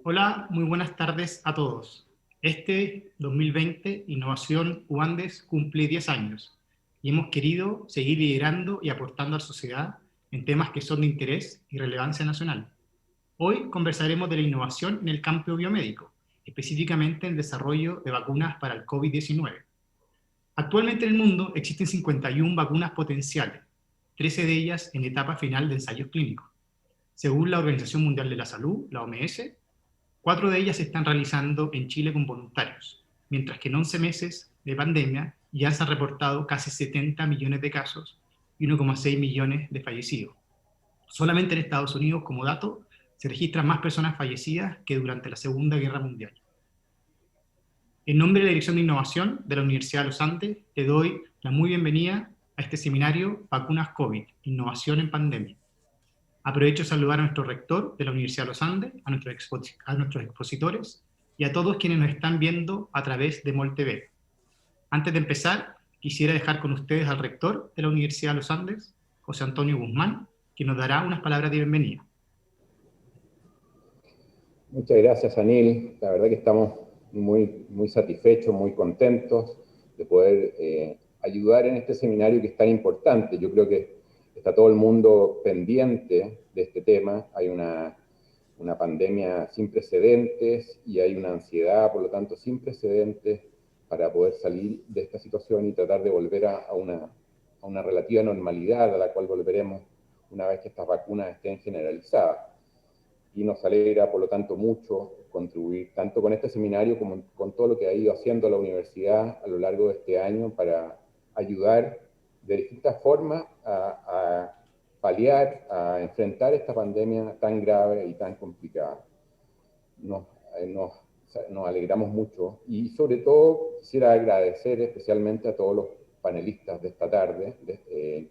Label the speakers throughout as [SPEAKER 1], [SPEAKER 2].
[SPEAKER 1] Hola, muy buenas tardes a todos. Este 2020, Innovación UANDES cumple 10 años y hemos querido seguir liderando y aportando a la sociedad en temas que son de interés y relevancia nacional. Hoy conversaremos de la innovación en el campo biomédico, específicamente el desarrollo de vacunas para el COVID-19. Actualmente en el mundo existen 51 vacunas potenciales, 13 de ellas en etapa final de ensayos clínicos. Según la Organización Mundial de la Salud, la OMS, 4 de ellas se están realizando en Chile con voluntarios, mientras que en 11 meses de pandemia ya se han reportado casi 70 millones de casos y 1,6 millones de fallecidos. Solamente en Estados Unidos, como dato, se registran más personas fallecidas que durante la Segunda Guerra Mundial. En nombre de la Dirección de Innovación de la Universidad de los Andes, te doy la muy bienvenida a este seminario Vacunas COVID, Innovación en Pandemia. Aprovecho de saludar a nuestro rector de la Universidad de los Andes, a nuestros expositores y a todos quienes nos están viendo a través de MOL TV. Antes de empezar, quisiera dejar con ustedes al rector de la Universidad de los Andes, José Antonio Guzmán, quien nos dará unas palabras de bienvenida.
[SPEAKER 2] Muchas gracias, Anil. La verdad que estamos muy satisfechos, muy contentos de poder ayudar en este seminario que es tan importante. Yo creo que está todo el mundo pendiente de este tema. Hay una pandemia sin precedentes y hay una ansiedad, por lo tanto, sin precedentes para poder salir de esta situación y tratar de volver a una relativa normalidad a la cual volveremos una vez que estas vacunas estén generalizadas. Y nos alegra, por lo tanto, mucho contribuir tanto con este seminario como con todo lo que ha ido haciendo la universidad a lo largo de este año para ayudar de distintas formas a paliar, a enfrentar esta pandemia tan grave y tan complicada. Nos alegramos mucho y sobre todo quisiera agradecer especialmente a todos los panelistas de esta tarde,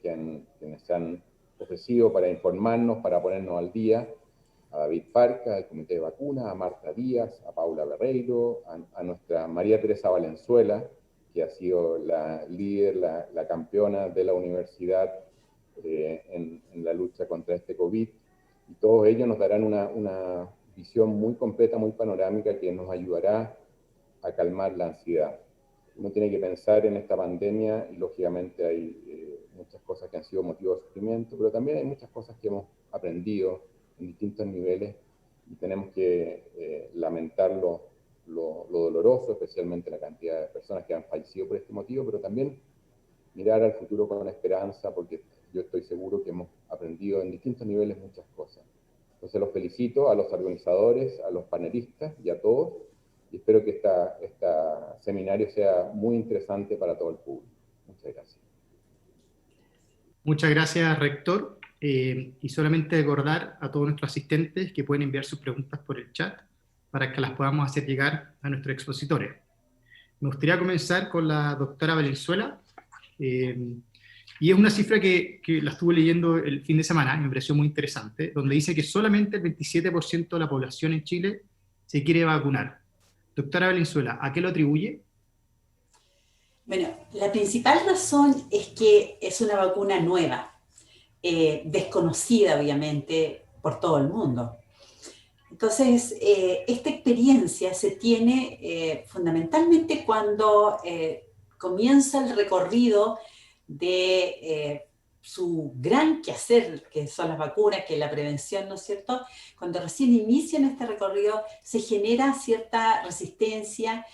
[SPEAKER 2] quienes se han ofrecido para informarnos, para ponernos al día, a David Parca, del Comité de Vacunas, a Marta Díaz, a Paula Berreiro, a nuestra María Teresa Valenzuela, que ha sido la líder, la campeona de la universidad en la lucha contra este COVID. Y todos ellos nos darán una visión muy completa, muy panorámica, que nos ayudará a calmar la ansiedad. Uno tiene que pensar en esta pandemia y lógicamente hay muchas cosas que han sido motivo de sufrimiento, pero también hay muchas cosas que hemos aprendido en distintos niveles y tenemos que lamentar lo doloroso, especialmente la cantidad de personas que han fallecido por este motivo, pero también mirar al futuro con esperanza, porque yo estoy seguro que hemos aprendido en distintos niveles muchas cosas. Entonces los felicito a los organizadores, a los panelistas y a todos, y espero que este seminario sea muy interesante para todo el público. Muchas gracias.
[SPEAKER 1] Muchas gracias, rector. Y solamente recordar a todos nuestros asistentes que pueden enviar sus preguntas por el chat para que las podamos hacer llegar a nuestros expositores. Me gustaría comenzar con la doctora Valenzuela, y es una cifra que la estuve leyendo el fin de semana, me pareció muy interesante, donde dice que solamente el 27% de la población en Chile se quiere vacunar. Doctora Valenzuela, ¿a qué lo atribuye?
[SPEAKER 3] Bueno, la principal razón es que es una vacuna nueva, desconocida obviamente por todo el mundo. Entonces, esta experiencia se tiene fundamentalmente cuando comienza el recorrido de su gran quehacer, que son las vacunas, que es la prevención, ¿no es cierto? Cuando recién inician este recorrido, se genera cierta resistencia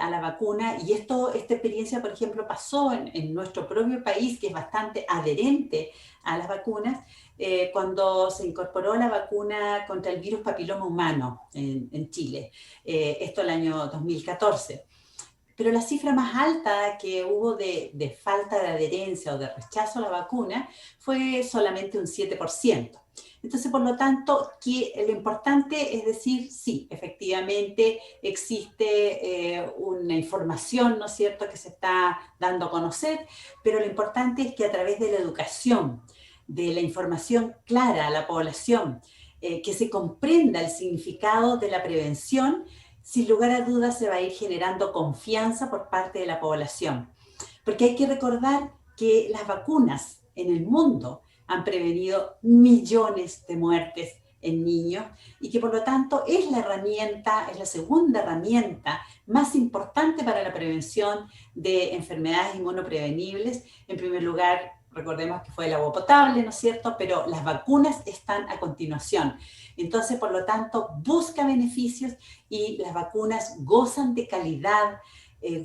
[SPEAKER 3] a la vacuna, y esta experiencia, por ejemplo, pasó en nuestro propio país, que es bastante adherente a las vacunas, cuando se incorporó la vacuna contra el virus papiloma humano en Chile, esto el año 2014. Pero la cifra más alta que hubo de falta de adherencia o de rechazo a la vacuna fue solamente un 7%. Entonces, por lo tanto, lo importante es decir, sí, efectivamente existe una información, ¿no es cierto?, que se está dando a conocer, pero lo importante es que a través de la educación, de la información clara a la población, que se comprenda el significado de la prevención, sin lugar a dudas se va a ir generando confianza por parte de la población. Porque hay que recordar que las vacunas en el mundo han prevenido millones de muertes en niños y que por lo tanto es la herramienta, es la segunda herramienta más importante para la prevención de enfermedades inmunoprevenibles. En primer lugar, recordemos que fue el agua potable, ¿no es cierto? Pero las vacunas están a continuación. Entonces, por lo tanto, busca beneficios y las vacunas gozan de calidad,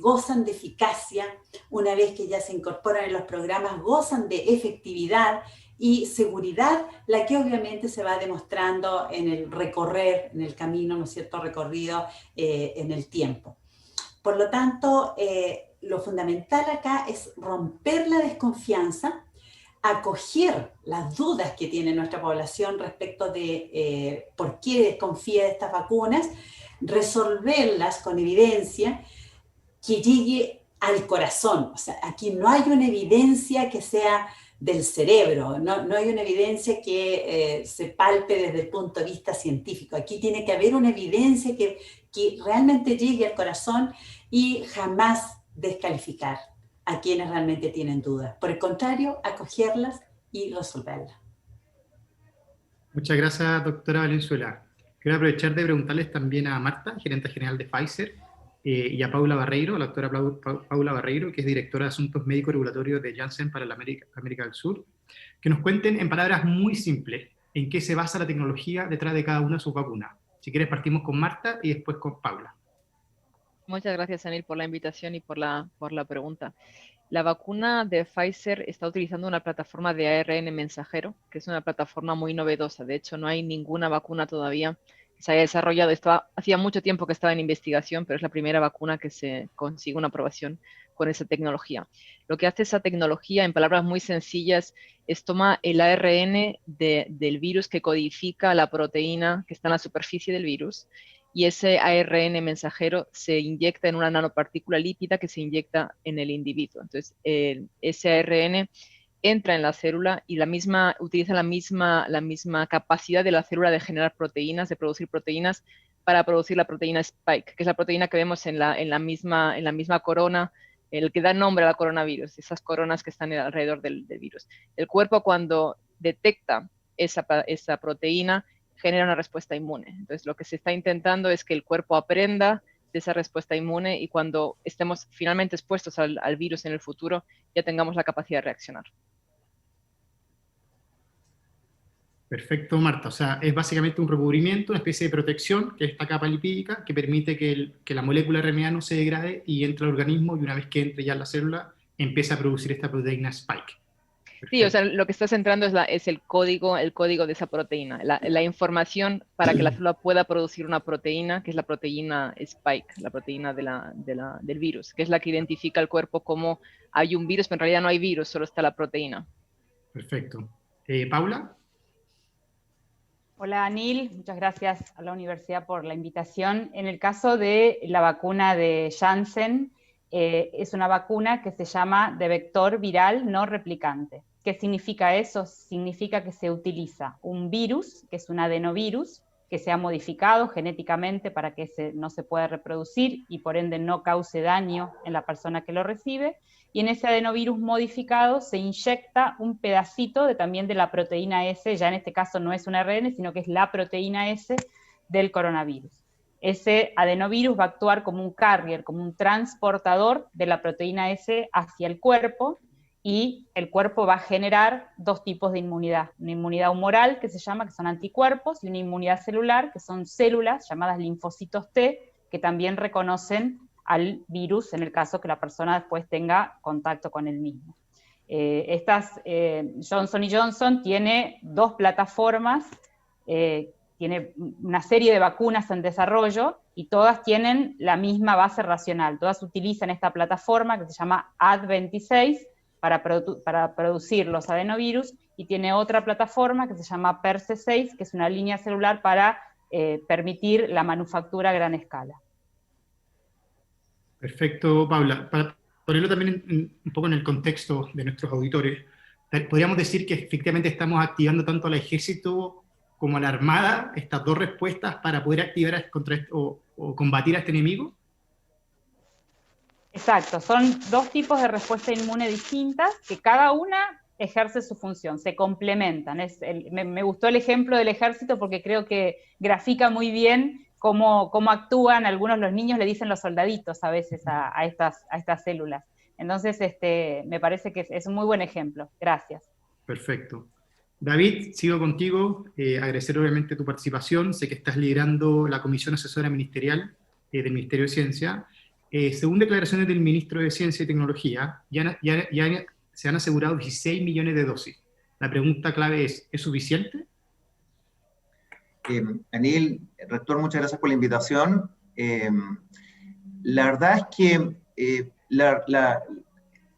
[SPEAKER 3] gozan de eficacia, una vez que ya se incorporan en los programas, gozan de efectividad y seguridad, la que obviamente se va demostrando en el recorrer, en el camino, ¿no es cierto?, recorrido en el tiempo. Por lo tanto, lo fundamental acá es romper la desconfianza, acoger las dudas que tiene nuestra población respecto de por qué desconfía de estas vacunas, resolverlas con evidencia que llegue al corazón. O sea, aquí no hay una evidencia que sea del cerebro, no hay una evidencia que se palpe desde el punto de vista científico. Aquí tiene que haber una evidencia que realmente llegue al corazón y jamás descalificar a quienes realmente tienen dudas. Por el contrario, acogerlas y resolverlas.
[SPEAKER 1] Muchas gracias, doctora Valenzuela. Quiero aprovechar de preguntarles también a Marta, gerente general de Pfizer, y a Paula Barreiro, la doctora Paula Barreiro, que es directora de Asuntos Médicos Regulatorios de Janssen para la América del Sur, que nos cuenten en palabras muy simples en qué se basa la tecnología detrás de cada una de sus vacunas. Si quieres partimos con Marta y después con Paula.
[SPEAKER 4] Muchas gracias, Anil, por la invitación y por la pregunta. La vacuna de Pfizer está utilizando una plataforma de ARN mensajero, que es una plataforma muy novedosa. De hecho, no hay ninguna vacuna todavía que se haya desarrollado. Hacía mucho tiempo que estaba en investigación, pero es la primera vacuna que se consigue una aprobación con esa tecnología. Lo que hace esa tecnología, en palabras muy sencillas, es toma el ARN del virus que codifica la proteína que está en la superficie del virus, y ese ARN mensajero se inyecta en una nanopartícula lípida que se inyecta en el individuo. Entonces, ese ARN entra en la célula y utiliza la misma capacidad de la célula de generar proteínas, de producir proteínas, para producir la proteína Spike, que es la proteína que vemos en la misma corona, el que da nombre al coronavirus, esas coronas que están alrededor del virus. El cuerpo, cuando detecta esa proteína, genera una respuesta inmune. Entonces, lo que se está intentando es que el cuerpo aprenda de esa respuesta inmune y cuando estemos finalmente expuestos al virus en el futuro, ya tengamos la capacidad de reaccionar.
[SPEAKER 1] Perfecto, Marta. O sea, es básicamente un recubrimiento, una especie de protección, que es esta capa lipídica, que permite que la molécula RNA no se degrade y entre al organismo, y una vez que entre ya en la célula, empieza a producir esta proteína Spike. Perfecto.
[SPEAKER 4] Sí, o sea, lo que estás centrando es el código de esa proteína, la información para que la célula pueda producir una proteína, que es la proteína Spike, la proteína del virus, que es la que identifica al cuerpo como hay un virus, pero en realidad no hay virus, solo está la proteína.
[SPEAKER 1] Perfecto. ¿Paula?
[SPEAKER 5] Hola, Anil. Muchas gracias a la universidad por la invitación. En el caso de la vacuna de Janssen, es una vacuna que se llama de vector viral no replicante. ¿Qué significa eso? Significa que se utiliza un virus, que es un adenovirus, que se ha modificado genéticamente para que no se pueda reproducir y por ende no cause daño en la persona que lo recibe, y en ese adenovirus modificado se inyecta un pedacito también de la proteína S, ya en este caso no es un ARN, sino que es la proteína S del coronavirus. Ese adenovirus va a actuar como un carrier, como un transportador de la proteína S hacia el cuerpo, y el cuerpo va a generar dos tipos de inmunidad. Una inmunidad humoral, que se llama, que son anticuerpos, y una inmunidad celular, que son células llamadas linfocitos T, que también reconocen al virus, en el caso que la persona después tenga contacto con el mismo. Johnson & Johnson tiene dos plataformas, tiene una serie de vacunas en desarrollo, y todas tienen la misma base racional. Todas utilizan esta plataforma que se llama Ad26, para producir los adenovirus, y tiene otra plataforma que se llama PERC6, que es una línea celular para permitir la manufactura a gran escala.
[SPEAKER 1] Perfecto, Paula. Para ponerlo también un poco en el contexto de nuestros auditores, podríamos decir que efectivamente estamos activando tanto al ejército como a la armada, estas dos respuestas para poder activar o combatir a este enemigo.
[SPEAKER 5] Exacto, son dos tipos de respuesta inmune distintas, que cada una ejerce su función, se complementan. Me gustó el ejemplo del ejército porque creo que grafica muy bien cómo actúan. Algunos los niños le dicen los soldaditos a veces a estas células. Entonces, me parece que es un muy buen ejemplo. Gracias.
[SPEAKER 1] Perfecto. David, sigo contigo. Agradecer obviamente tu participación. Sé que estás liderando la Comisión Asesora Ministerial del Ministerio de Ciencia. Según declaraciones del Ministro de Ciencia y Tecnología, ya se han asegurado 16 millones de dosis. La pregunta clave es suficiente?
[SPEAKER 6] Anil, rector, muchas gracias por la invitación. La verdad es que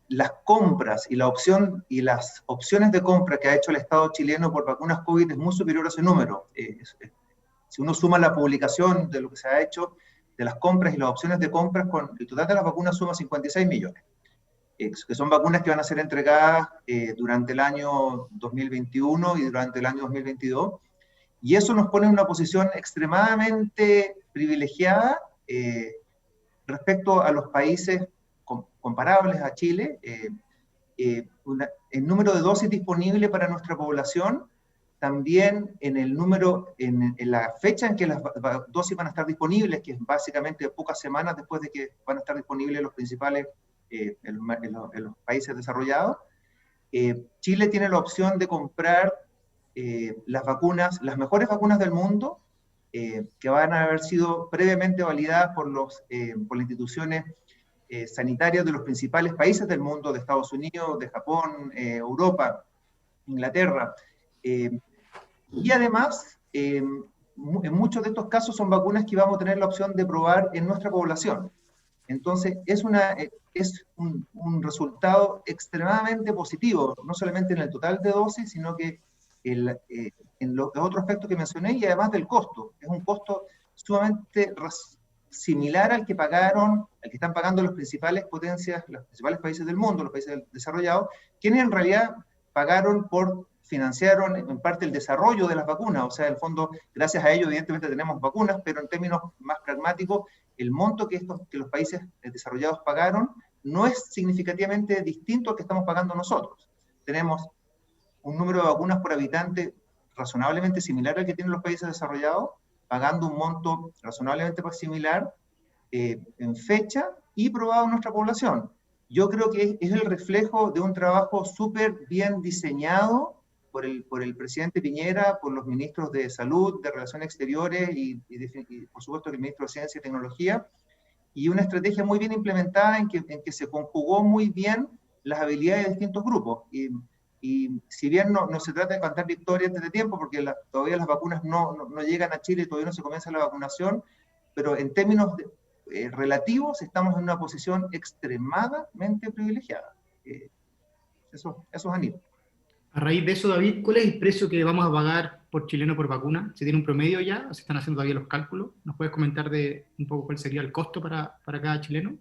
[SPEAKER 6] las compras y las opciones de compra que ha hecho el Estado chileno por vacunas COVID es muy superior a ese número. Si uno suma la publicación de lo que se ha hecho, de las compras y las opciones de compras, con el total de las vacunas suma 56 millones, que son vacunas que van a ser entregadas durante el año 2021 y durante el año 2022, y eso nos pone en una posición extremadamente privilegiada respecto a los países comparables a Chile. El número de dosis disponible para nuestra población, también en la fecha en que las dosis van a estar disponibles, que es básicamente pocas semanas después de que van a estar disponibles los principales en los países desarrollados. Chile tiene la opción de comprar las mejores vacunas del mundo, que van a haber sido previamente validadas por las instituciones sanitarias de los principales países del mundo, de Estados Unidos, de Japón, Europa, Inglaterra. Y además, en muchos de estos casos son vacunas que vamos a tener la opción de probar en nuestra población. Entonces, es un resultado extremadamente positivo, no solamente en el total de dosis, sino que en los otros aspectos que mencioné, y además del costo. Es un costo sumamente similar al que están pagando las principales potencias, los principales países del mundo, los países desarrollados, quienes en realidad financiaron en parte el desarrollo de las vacunas. O sea, en el fondo, gracias a ello, evidentemente tenemos vacunas, pero en términos más pragmáticos, el monto que los países desarrollados pagaron no es significativamente distinto al que estamos pagando nosotros. Tenemos un número de vacunas por habitante razonablemente similar al que tienen los países desarrollados, pagando un monto razonablemente similar en fecha y probado en nuestra población. Yo creo que es el reflejo de un trabajo súper bien diseñado por el presidente Piñera, por los ministros de Salud, de Relaciones Exteriores y por supuesto el ministro de Ciencia y Tecnología, y una estrategia muy bien implementada en que se conjugó muy bien las habilidades de distintos grupos. Y si bien no se trata de cantar victoria antes de tiempo, porque todavía las vacunas no llegan a Chile y todavía no se comienza la vacunación, pero en términos relativos estamos en una posición extremadamente privilegiada. Eso es Anil.
[SPEAKER 1] A raíz de eso, David, ¿cuál es el precio que vamos a pagar por chileno por vacuna? ¿Se tiene un promedio ya? ¿Se están haciendo todavía los cálculos? ¿Nos puedes comentar un poco cuál sería el costo para cada chileno?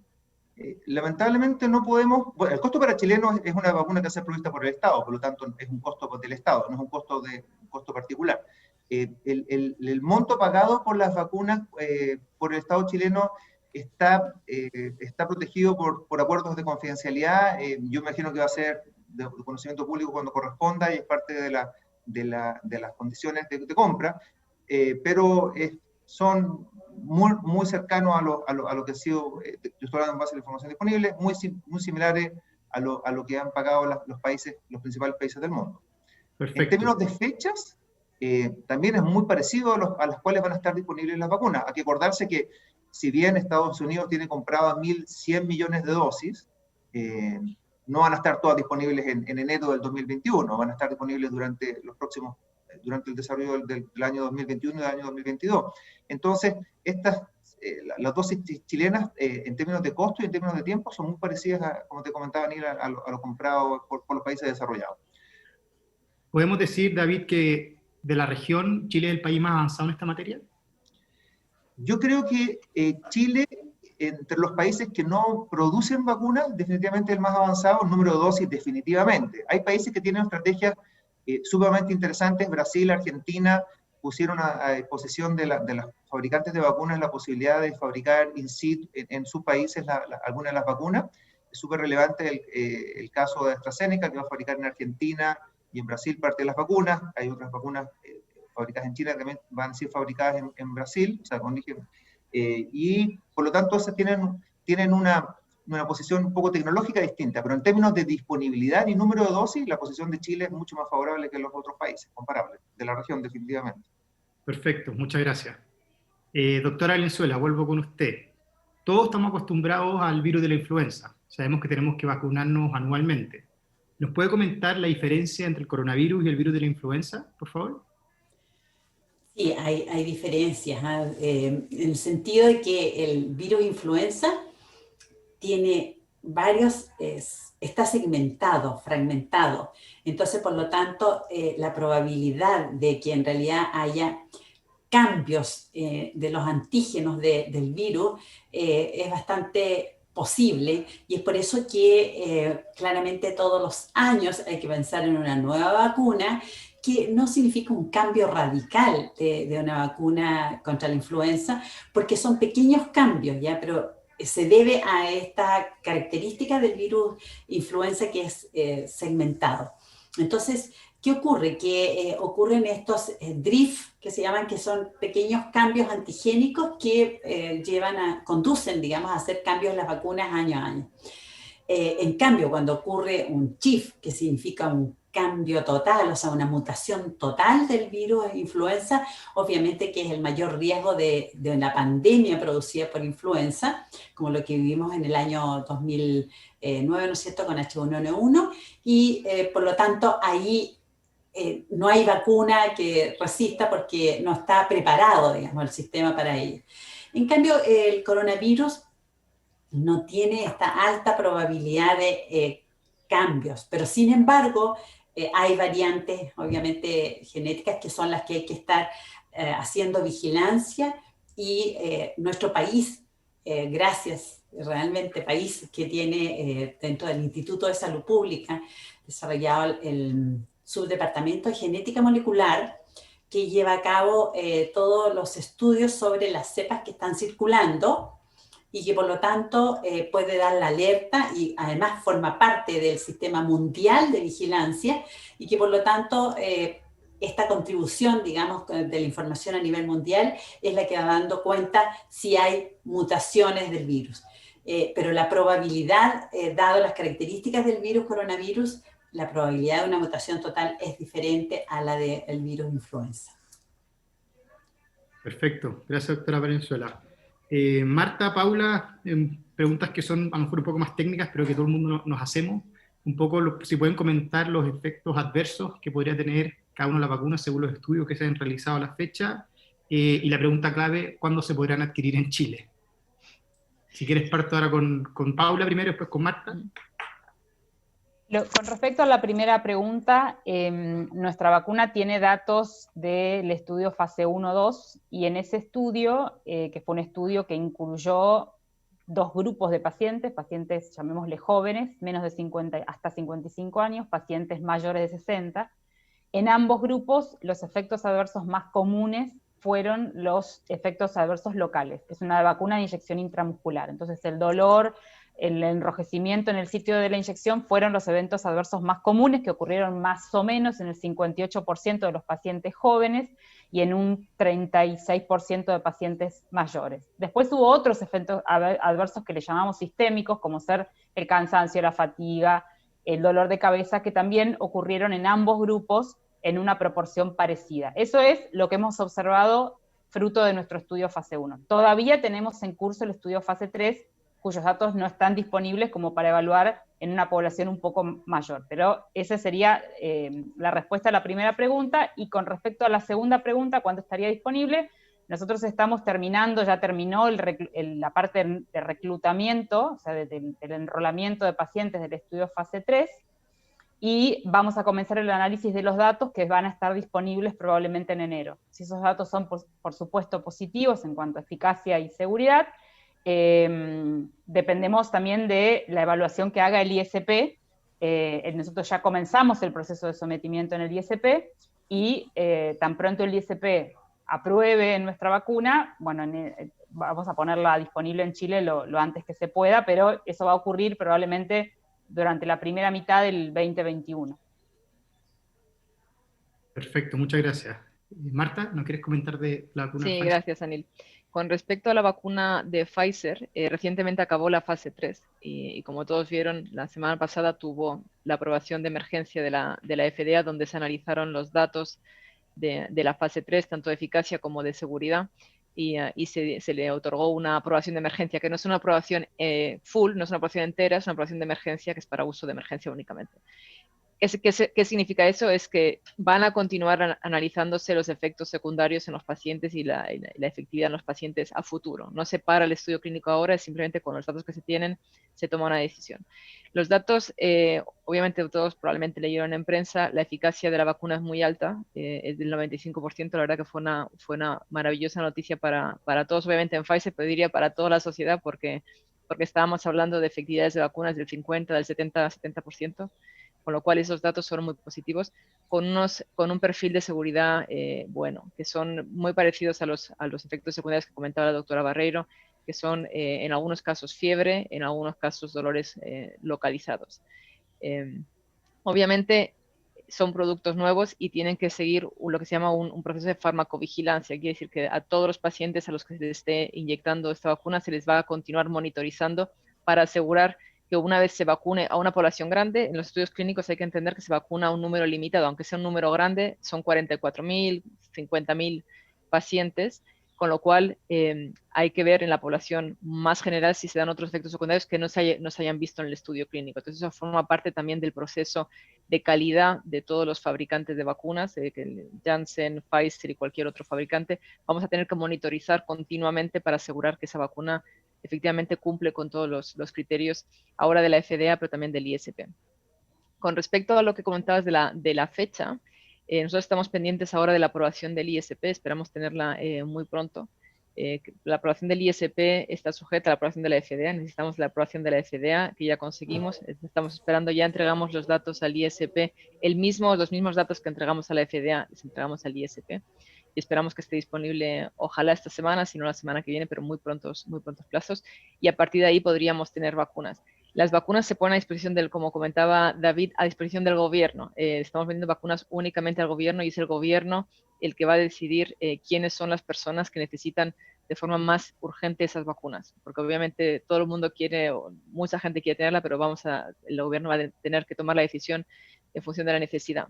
[SPEAKER 6] Lamentablemente no podemos. Bueno, el costo para chilenos es una vacuna que va a ser provista por el Estado, por lo tanto es un costo del Estado, no es un costo particular. El monto pagado por las vacunas por el Estado chileno está protegido por acuerdos de confidencialidad. Yo imagino que va a ser de conocimiento público cuando corresponda y es parte de las condiciones de compra, pero son muy cercanos a lo que ha sido, yo estoy hablando en base a la información disponible, muy similares a lo que han pagado los principales países del mundo.
[SPEAKER 1] Perfecto.
[SPEAKER 6] En términos de fechas, también es muy parecido a las cuales van a estar disponibles las vacunas. Hay que acordarse que si bien Estados Unidos tiene compradas 1.100 millones de dosis, no van a estar todas disponibles en enero del 2021, van a estar disponibles durante el desarrollo del año 2021 y del año 2022. Entonces, las dosis chilenas, en términos de costo y en términos de tiempo, son muy parecidas, como te comentaba, Anil, a lo comprado por los países desarrollados.
[SPEAKER 1] ¿Podemos decir, David, que de la región, Chile es el país más avanzado en esta materia?
[SPEAKER 6] Yo creo que Chile, entre los países que no producen vacunas, definitivamente es el más avanzado en número de dosis, definitivamente. Hay países que tienen estrategias sumamente interesantes. Brasil, Argentina pusieron a disposición de las fabricantes de vacunas la posibilidad de fabricar in situ en sus países algunas de las vacunas. es súper relevante el caso de AstraZeneca, que va a fabricar en Argentina y en Brasil parte de las vacunas. Hay otras vacunas fabricadas en China que también van a ser fabricadas en Brasil, o sea, con origen, y por lo tanto esas tienen una posición un poco tecnológica distinta, pero en términos de disponibilidad y número de dosis, la posición de Chile es mucho más favorable que los otros países, comparables, de la región definitivamente.
[SPEAKER 1] Perfecto, muchas gracias. Doctora Valenzuela, vuelvo con usted. Todos estamos acostumbrados al virus de la influenza. Sabemos que tenemos que vacunarnos anualmente. ¿Nos puede comentar la diferencia entre el coronavirus y el virus de la influenza, por favor?
[SPEAKER 3] Sí, hay diferencias, en el sentido de que el virus influenza tiene varios, está segmentado, fragmentado. Entonces, por lo tanto, la probabilidad de que en realidad haya cambios de los antígenos del virus es bastante posible, y es por eso que claramente todos los años hay que pensar en una nueva vacuna, que no significa un cambio radical de una vacuna contra la influenza, porque son pequeños cambios, ¿ya? Pero se debe a esta característica del virus influenza que es segmentado. Entonces, ¿qué ocurre? Que ocurren estos drift, que se llaman, que son pequeños cambios antigénicos que conducen, digamos, a hacer cambios en las vacunas año a año. En cambio, cuando ocurre un shift, que significa un cambio total, o sea, una mutación total del virus influenza, obviamente que es el mayor riesgo de una pandemia producida por influenza, como lo que vivimos en el año 2009, ¿no es cierto?, con H1N1, y por lo tanto ahí no hay vacuna que resista porque no está preparado, digamos, el sistema para ello. En cambio, el coronavirus no tiene esta alta probabilidad de cambios, pero sin embargo hay variantes obviamente genéticas que son las que hay que estar haciendo vigilancia, y nuestro país, gracias realmente, país que tiene dentro del Instituto de Salud Pública desarrollado el subdepartamento de genética molecular, que lleva a cabo todos los estudios sobre las cepas que están circulando, y que por lo tanto puede dar la alerta, y además forma parte del sistema mundial de vigilancia, y que por lo tanto esta contribución, digamos, de la información a nivel mundial es la que va dando cuenta si hay mutaciones del virus. Pero la probabilidad, dado las características del virus coronavirus, la probabilidad de una mutación total es diferente a la del virus influenza.
[SPEAKER 1] Perfecto, gracias, doctora Valenzuela. Marta, Paula, preguntas que son a lo mejor un poco más técnicas, pero que todo el mundo nos hacemos. Un poco, si pueden comentar los efectos adversos que podría tener cada una de las vacunas según los estudios que se han realizado a la fecha. Y la pregunta clave, ¿cuándo se podrán adquirir en Chile? Si quieres, parto ahora con Paula primero, después con Marta.
[SPEAKER 5] Con respecto a la primera pregunta, nuestra vacuna tiene datos del estudio fase 1-2, y en ese estudio, que fue un estudio que incluyó dos grupos de pacientes, llamémosle jóvenes, menos de 50 hasta 55 años, pacientes mayores de 60, en ambos grupos los efectos adversos más comunes fueron los efectos adversos locales. Es una vacuna de inyección intramuscular, entonces el dolor, el enrojecimiento en el sitio de la inyección fueron los eventos adversos más comunes, que ocurrieron más o menos en el 58% de los pacientes jóvenes y en un 36% de pacientes mayores. Después hubo otros efectos adversos que le llamamos sistémicos, como ser el cansancio, la fatiga, el dolor de cabeza, que también ocurrieron en ambos grupos en una proporción parecida. Eso es lo que hemos observado fruto de nuestro estudio fase 1. Todavía tenemos en curso el estudio fase 3, cuyos datos no están disponibles como para evaluar en una población un poco mayor. Pero esa sería la respuesta a la primera pregunta. Y con respecto a la segunda pregunta, ¿cuándo estaría disponible? Nosotros estamos terminando, ya terminó la parte de reclutamiento, o sea, del enrolamiento de pacientes del estudio fase 3, y vamos a comenzar el análisis de los datos que van a estar disponibles probablemente en enero. Si esos datos son, por supuesto, positivos en cuanto a eficacia y seguridad, dependemos también de la evaluación que haga el ISP. Nosotros ya comenzamos el proceso de sometimiento en el ISP, y tan pronto el ISP apruebe nuestra vacuna, bueno, vamos a ponerla disponible en Chile lo antes que se pueda, pero eso va a ocurrir probablemente durante la primera mitad del 2021.
[SPEAKER 1] Perfecto, muchas gracias. Marta, ¿no quieres comentar de la vacuna
[SPEAKER 4] Sí,
[SPEAKER 1] Pfizer?
[SPEAKER 4] gracias, Anil. Con respecto a la vacuna de Pfizer, recientemente acabó la fase 3 y como todos vieron, la semana pasada tuvo la aprobación de emergencia de la FDA, donde se analizaron los datos de la fase 3, tanto de eficacia como de seguridad, y se le otorgó una aprobación de emergencia, que no es una aprobación full, no es una aprobación entera, es una aprobación de emergencia que es para uso de emergencia únicamente. ¿Qué significa eso? Es que van a continuar analizándose los efectos secundarios en los pacientes y la efectividad en los pacientes a futuro. No se para el estudio clínico ahora, es simplemente con los datos que se tienen se toma una decisión. Los datos, obviamente todos probablemente leyeron en prensa, la eficacia de la vacuna es muy alta, es del 95%, la verdad que fue una maravillosa noticia para todos, obviamente en Pfizer, pero diría para toda la sociedad, porque estábamos hablando de efectividades de vacunas del 50, del 70%, con lo cual esos datos son muy positivos, con un perfil de seguridad bueno, que son muy parecidos a los efectos secundarios que comentaba la doctora Barreiro, que son en algunos casos fiebre, en algunos casos dolores localizados. Obviamente son productos nuevos y tienen que seguir lo que se llama un proceso de farmacovigilancia, quiere decir que a todos los pacientes a los que se les esté inyectando esta vacuna se les va a continuar monitorizando para asegurar que una vez se vacune a una población grande, en los estudios clínicos hay que entender que se vacuna a un número limitado, aunque sea un número grande, son 44.000, 50.000 pacientes, con lo cual hay que ver en la población más general si se dan otros efectos secundarios que no se hayan visto en el estudio clínico. Entonces eso forma parte también del proceso de calidad de todos los fabricantes de vacunas, que Janssen, Pfizer y cualquier otro fabricante. Vamos a tener que monitorizar continuamente para asegurar que esa vacuna efectivamente cumple con todos los criterios ahora de la FDA, pero también del ISP. Con respecto a lo que comentabas de la fecha, nosotros estamos pendientes ahora de la aprobación del ISP, esperamos tenerla muy pronto. La aprobación del ISP está sujeta a la aprobación de la FDA, necesitamos la aprobación de la FDA, que ya conseguimos, estamos esperando, ya entregamos los datos al ISP, los mismos datos que entregamos a la FDA, les entregamos al ISP, y esperamos que esté disponible, ojalá esta semana, si no la semana que viene, pero muy prontos plazos, y a partir de ahí podríamos tener vacunas. Las vacunas se ponen a disposición como comentaba David, a disposición del gobierno. Estamos vendiendo vacunas únicamente al gobierno y es el gobierno el que va a decidir quiénes son las personas que necesitan de forma más urgente esas vacunas. Porque obviamente todo el mundo quiere, o mucha gente quiere tenerla, pero el gobierno va a tener que tomar la decisión en función de la necesidad.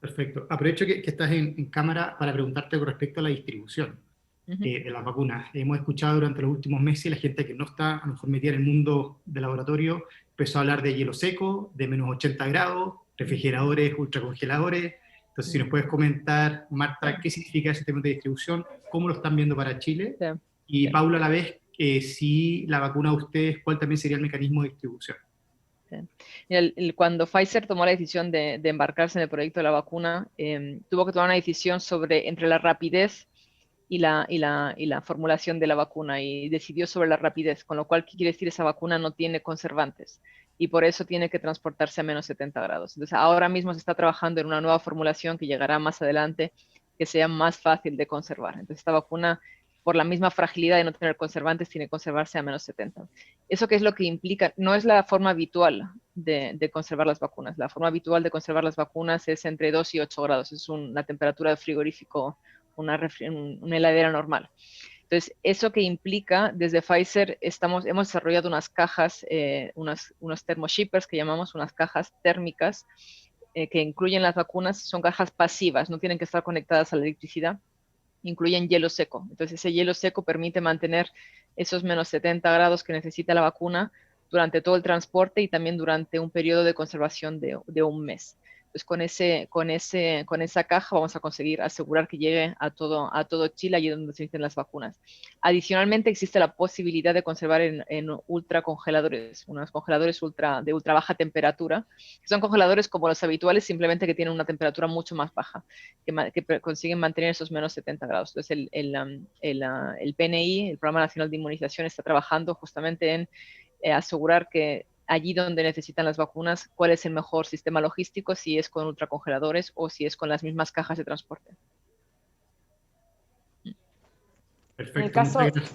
[SPEAKER 1] Perfecto. Aprovecho que estás en cámara para preguntarte con respecto a la distribución de las vacunas. Hemos escuchado durante los últimos meses la gente que no está a lo mejor metida en el mundo del laboratorio empezó a hablar de hielo seco, de menos 80 grados, refrigeradores, ultracongeladores. Entonces, si nos puedes comentar, Marta, qué significa ese tema de distribución, cómo lo están viendo para Chile, y Paula a la vez, si la vacuna de ustedes, ¿cuál también sería el mecanismo de distribución?
[SPEAKER 4] Cuando Pfizer tomó la decisión de embarcarse en el proyecto de la vacuna, tuvo que tomar una decisión entre la rapidez y la formulación de la vacuna, y decidió sobre la rapidez, con lo cual, ¿qué quiere decir? Esa vacuna no tiene conservantes y por eso tiene que transportarse a menos 70 grados. Entonces, ahora mismo se está trabajando en una nueva formulación que llegará más adelante, que sea más fácil de conservar. Entonces, esta vacuna, por la misma fragilidad de no tener conservantes, tiene que conservarse a menos 70. ¿Eso qué es lo que implica? No es la forma habitual de conservar las vacunas. La forma habitual de conservar las vacunas es entre 2 y 8 grados. Es una temperatura de frigorífico, una heladera normal. Entonces, ¿eso que implica? Desde Pfizer hemos desarrollado unas cajas, unos thermoshippers que llamamos, unas cajas térmicas que incluyen las vacunas. Son cajas pasivas, no tienen que estar conectadas a la electricidad. Incluyen hielo seco. Entonces, ese hielo seco permite mantener esos menos 70 grados que necesita la vacuna durante todo el transporte y también durante un periodo de conservación de un mes. Entonces, con esa caja vamos a conseguir asegurar que llegue a todo Chile, allí donde se necesiten las vacunas. Adicionalmente, existe la posibilidad de conservar en ultracongeladores, unos congeladores de ultra baja temperatura, que son congeladores como los habituales, simplemente que tienen una temperatura mucho más baja, que consiguen mantener esos menos 70 grados. Entonces, el PNI, el Programa Nacional de Inmunización, está trabajando justamente en asegurar que allí donde necesitan las vacunas, cuál es el mejor sistema logístico, si es con ultracongeladores o si es con las mismas cajas de transporte.
[SPEAKER 1] Perfecto, muchas gracias.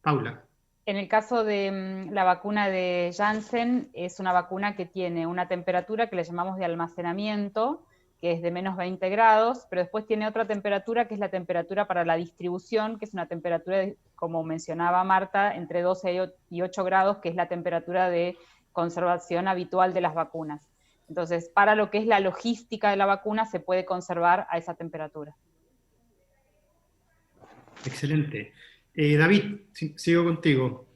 [SPEAKER 1] Paula.
[SPEAKER 5] En el caso de la vacuna de Janssen, es una vacuna que tiene una temperatura que le llamamos de almacenamiento, que es de menos 20 grados, pero después tiene otra temperatura que es la temperatura para la distribución, que es una temperatura, como mencionaba Marta, entre 12 y 8 grados, que es la temperatura de conservación habitual de las vacunas. Entonces, para lo que es la logística de la vacuna, se puede conservar a esa temperatura.
[SPEAKER 1] Excelente. David, sigo contigo.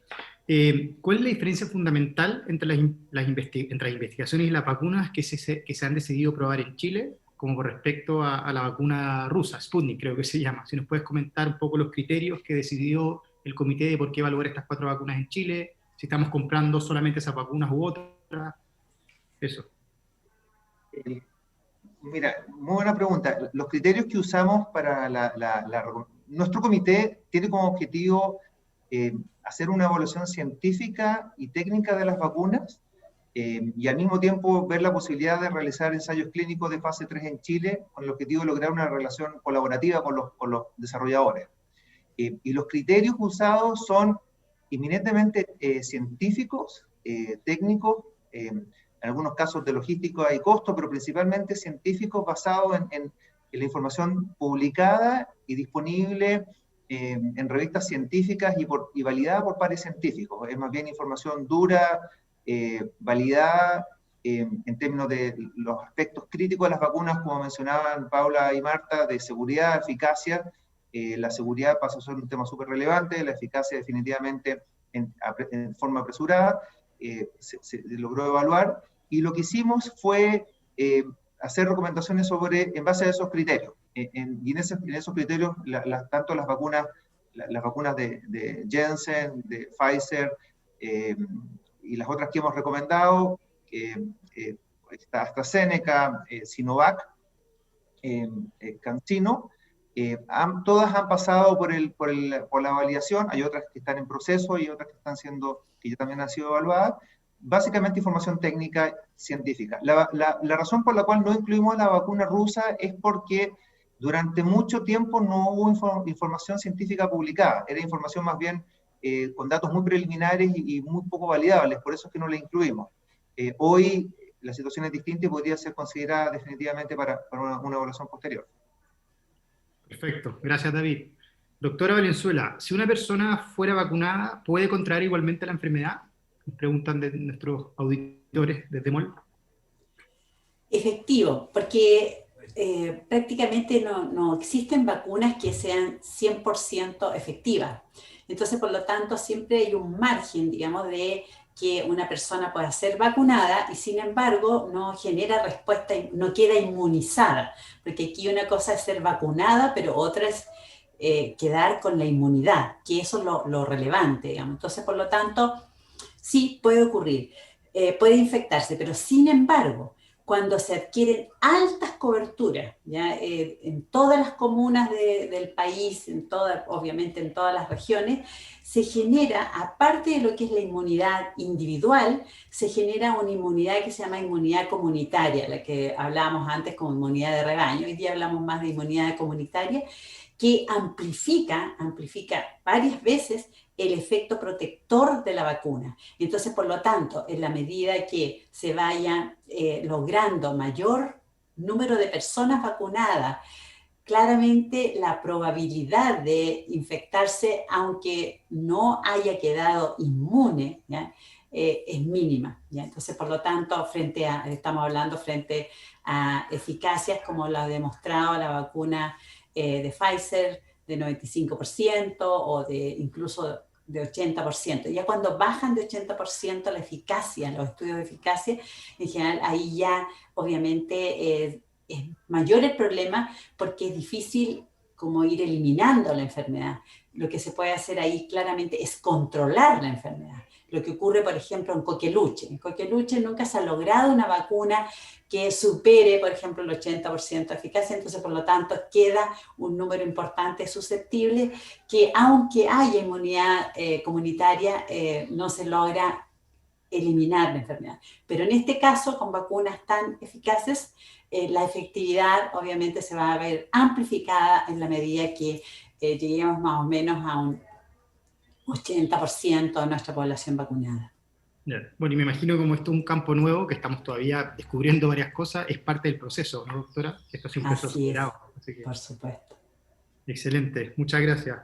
[SPEAKER 1] ¿Cuál es la diferencia fundamental entre las investigaciones y las vacunas que se han decidido probar en Chile, como con respecto a la vacuna rusa, Sputnik creo que se llama? Si nos puedes comentar un poco los criterios que decidió el comité de por qué evaluar estas 4 vacunas en Chile, si estamos comprando solamente esas vacunas u otras, eso.
[SPEAKER 6] Mira, muy buena pregunta. Los criterios que usamos para nuestro comité tiene como objetivo hacer una evaluación científica y técnica de las vacunas y al mismo tiempo ver la posibilidad de realizar ensayos clínicos de fase 3 en Chile con el objetivo de lograr una relación colaborativa con los desarrolladores. Y los criterios usados son eminentemente científicos, técnicos, en algunos casos de logística y costo, pero principalmente científicos basados en la información publicada y disponible en revistas científicas y validada por pares científicos. Es más bien información dura, validada en términos de los aspectos críticos de las vacunas, como mencionaban Paula y Marta, de seguridad, eficacia. La seguridad pasa a ser un tema súper relevante, la eficacia definitivamente en forma apresurada, se logró evaluar, y lo que hicimos fue hacer recomendaciones en base a esos criterios. Y en esos criterios, tanto las vacunas de Janssen, de Pfizer, y las otras que hemos recomendado, AstraZeneca, Sinovac, CanSino, todas han pasado por la validación. Hay otras que están en proceso y otras que ya también han sido evaluadas. Básicamente información técnica científica. La razón por la cual no incluimos la vacuna rusa es porque durante mucho tiempo no hubo información científica publicada. Era información más bien con datos muy preliminares y muy poco validables, por eso es que no la incluimos. Hoy la situación es distinta y podría ser considerada definitivamente para una evaluación posterior.
[SPEAKER 1] Perfecto, gracias David. Doctora Valenzuela, si una persona fuera vacunada, ¿puede contraer igualmente la enfermedad? Preguntan de nuestros auditores desde MOL.
[SPEAKER 3] Efectivo, porque prácticamente no existen vacunas que sean 100% efectivas. Entonces, por lo tanto, siempre hay un margen, digamos, de que una persona pueda ser vacunada y sin embargo no genera respuesta, no queda inmunizada, porque aquí una cosa es ser vacunada, pero otra es quedar con la inmunidad, que eso es lo relevante, digamos. Entonces, por lo tanto, sí puede ocurrir, puede infectarse, pero sin embargo, cuando se adquieren altas coberturas, ¿ya? En todas las comunas del país, obviamente en todas las regiones, se genera, aparte de lo que es la inmunidad individual, se genera una inmunidad que se llama inmunidad comunitaria, la que hablábamos antes como inmunidad de rebaño. Hoy día hablamos más de inmunidad comunitaria, que amplifica varias veces el efecto protector de la vacuna. Entonces, por lo tanto, en la medida que se vaya logrando mayor número de personas vacunadas, claramente la probabilidad de infectarse, aunque no haya quedado inmune, ¿ya? Es mínima, ¿ya? Entonces, por lo tanto, estamos hablando frente a eficacias como la ha demostrado la vacuna de Pfizer de 95% o incluso de 80%. Ya cuando bajan de 80% la eficacia, los estudios de eficacia, en general ahí ya obviamente es mayor el problema porque es difícil como ir eliminando la enfermedad. Lo que se puede hacer ahí claramente es controlar la enfermedad. Lo que ocurre, por ejemplo, en coqueluche. En coqueluche nunca se ha logrado una vacuna que supere, por ejemplo, el 80% de eficacia, entonces, por lo tanto, queda un número importante susceptible que, aunque haya inmunidad comunitaria, no se logra eliminar la enfermedad. Pero en este caso, con vacunas tan eficaces, la efectividad obviamente se va a ver amplificada en la medida que lleguemos más o menos a un 80% de nuestra población vacunada.
[SPEAKER 1] Bueno, y me imagino como esto es un campo nuevo, que estamos todavía descubriendo varias cosas, es parte del proceso, ¿no, doctora? Esto es un proceso acelerado. Así que,
[SPEAKER 3] por supuesto.
[SPEAKER 1] Excelente, muchas gracias.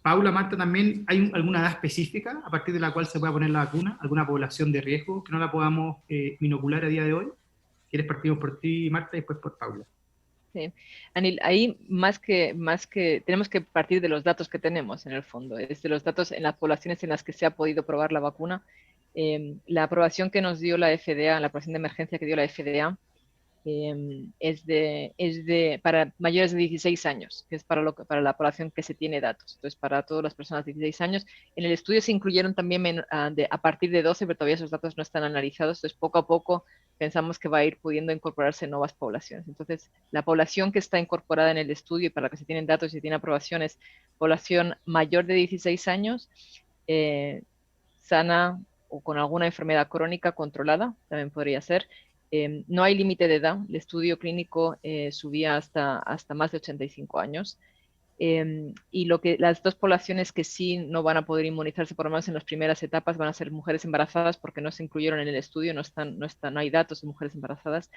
[SPEAKER 1] Paula, Marta, ¿también hay alguna edad específica a partir de la cual se pueda poner la vacuna? ¿Alguna población de riesgo que no la podamos inocular a día de hoy? ¿Quieres partimos por ti, Marta, y después por Paula?
[SPEAKER 4] Sí. Anil, ahí más que tenemos que partir de los datos que tenemos en el fondo, es de los datos en las poblaciones en las que se ha podido probar la vacuna. La aprobación que nos dio la FDA, la aprobación de emergencia que dio la FDA, es para mayores de 16 años, que es para la población que se tiene datos. Entonces, para todas las personas de 16 años. En el estudio se incluyeron también a partir de 12, pero todavía esos datos no están analizados. Entonces, poco a poco pensamos que va a ir pudiendo incorporarse nuevas poblaciones. Entonces, la población que está incorporada en el estudio y para la que se tienen datos y se tiene aprobación es población mayor de 16 años, sana o con alguna enfermedad crónica controlada, también podría ser. No hay límite de edad, el estudio clínico subía hasta más de 85 años. Y las dos poblaciones que sí no van a poder inmunizarse, por lo menos en las primeras etapas, van a ser mujeres embarazadas porque no se incluyeron en el estudio, no hay datos de mujeres embarazadas.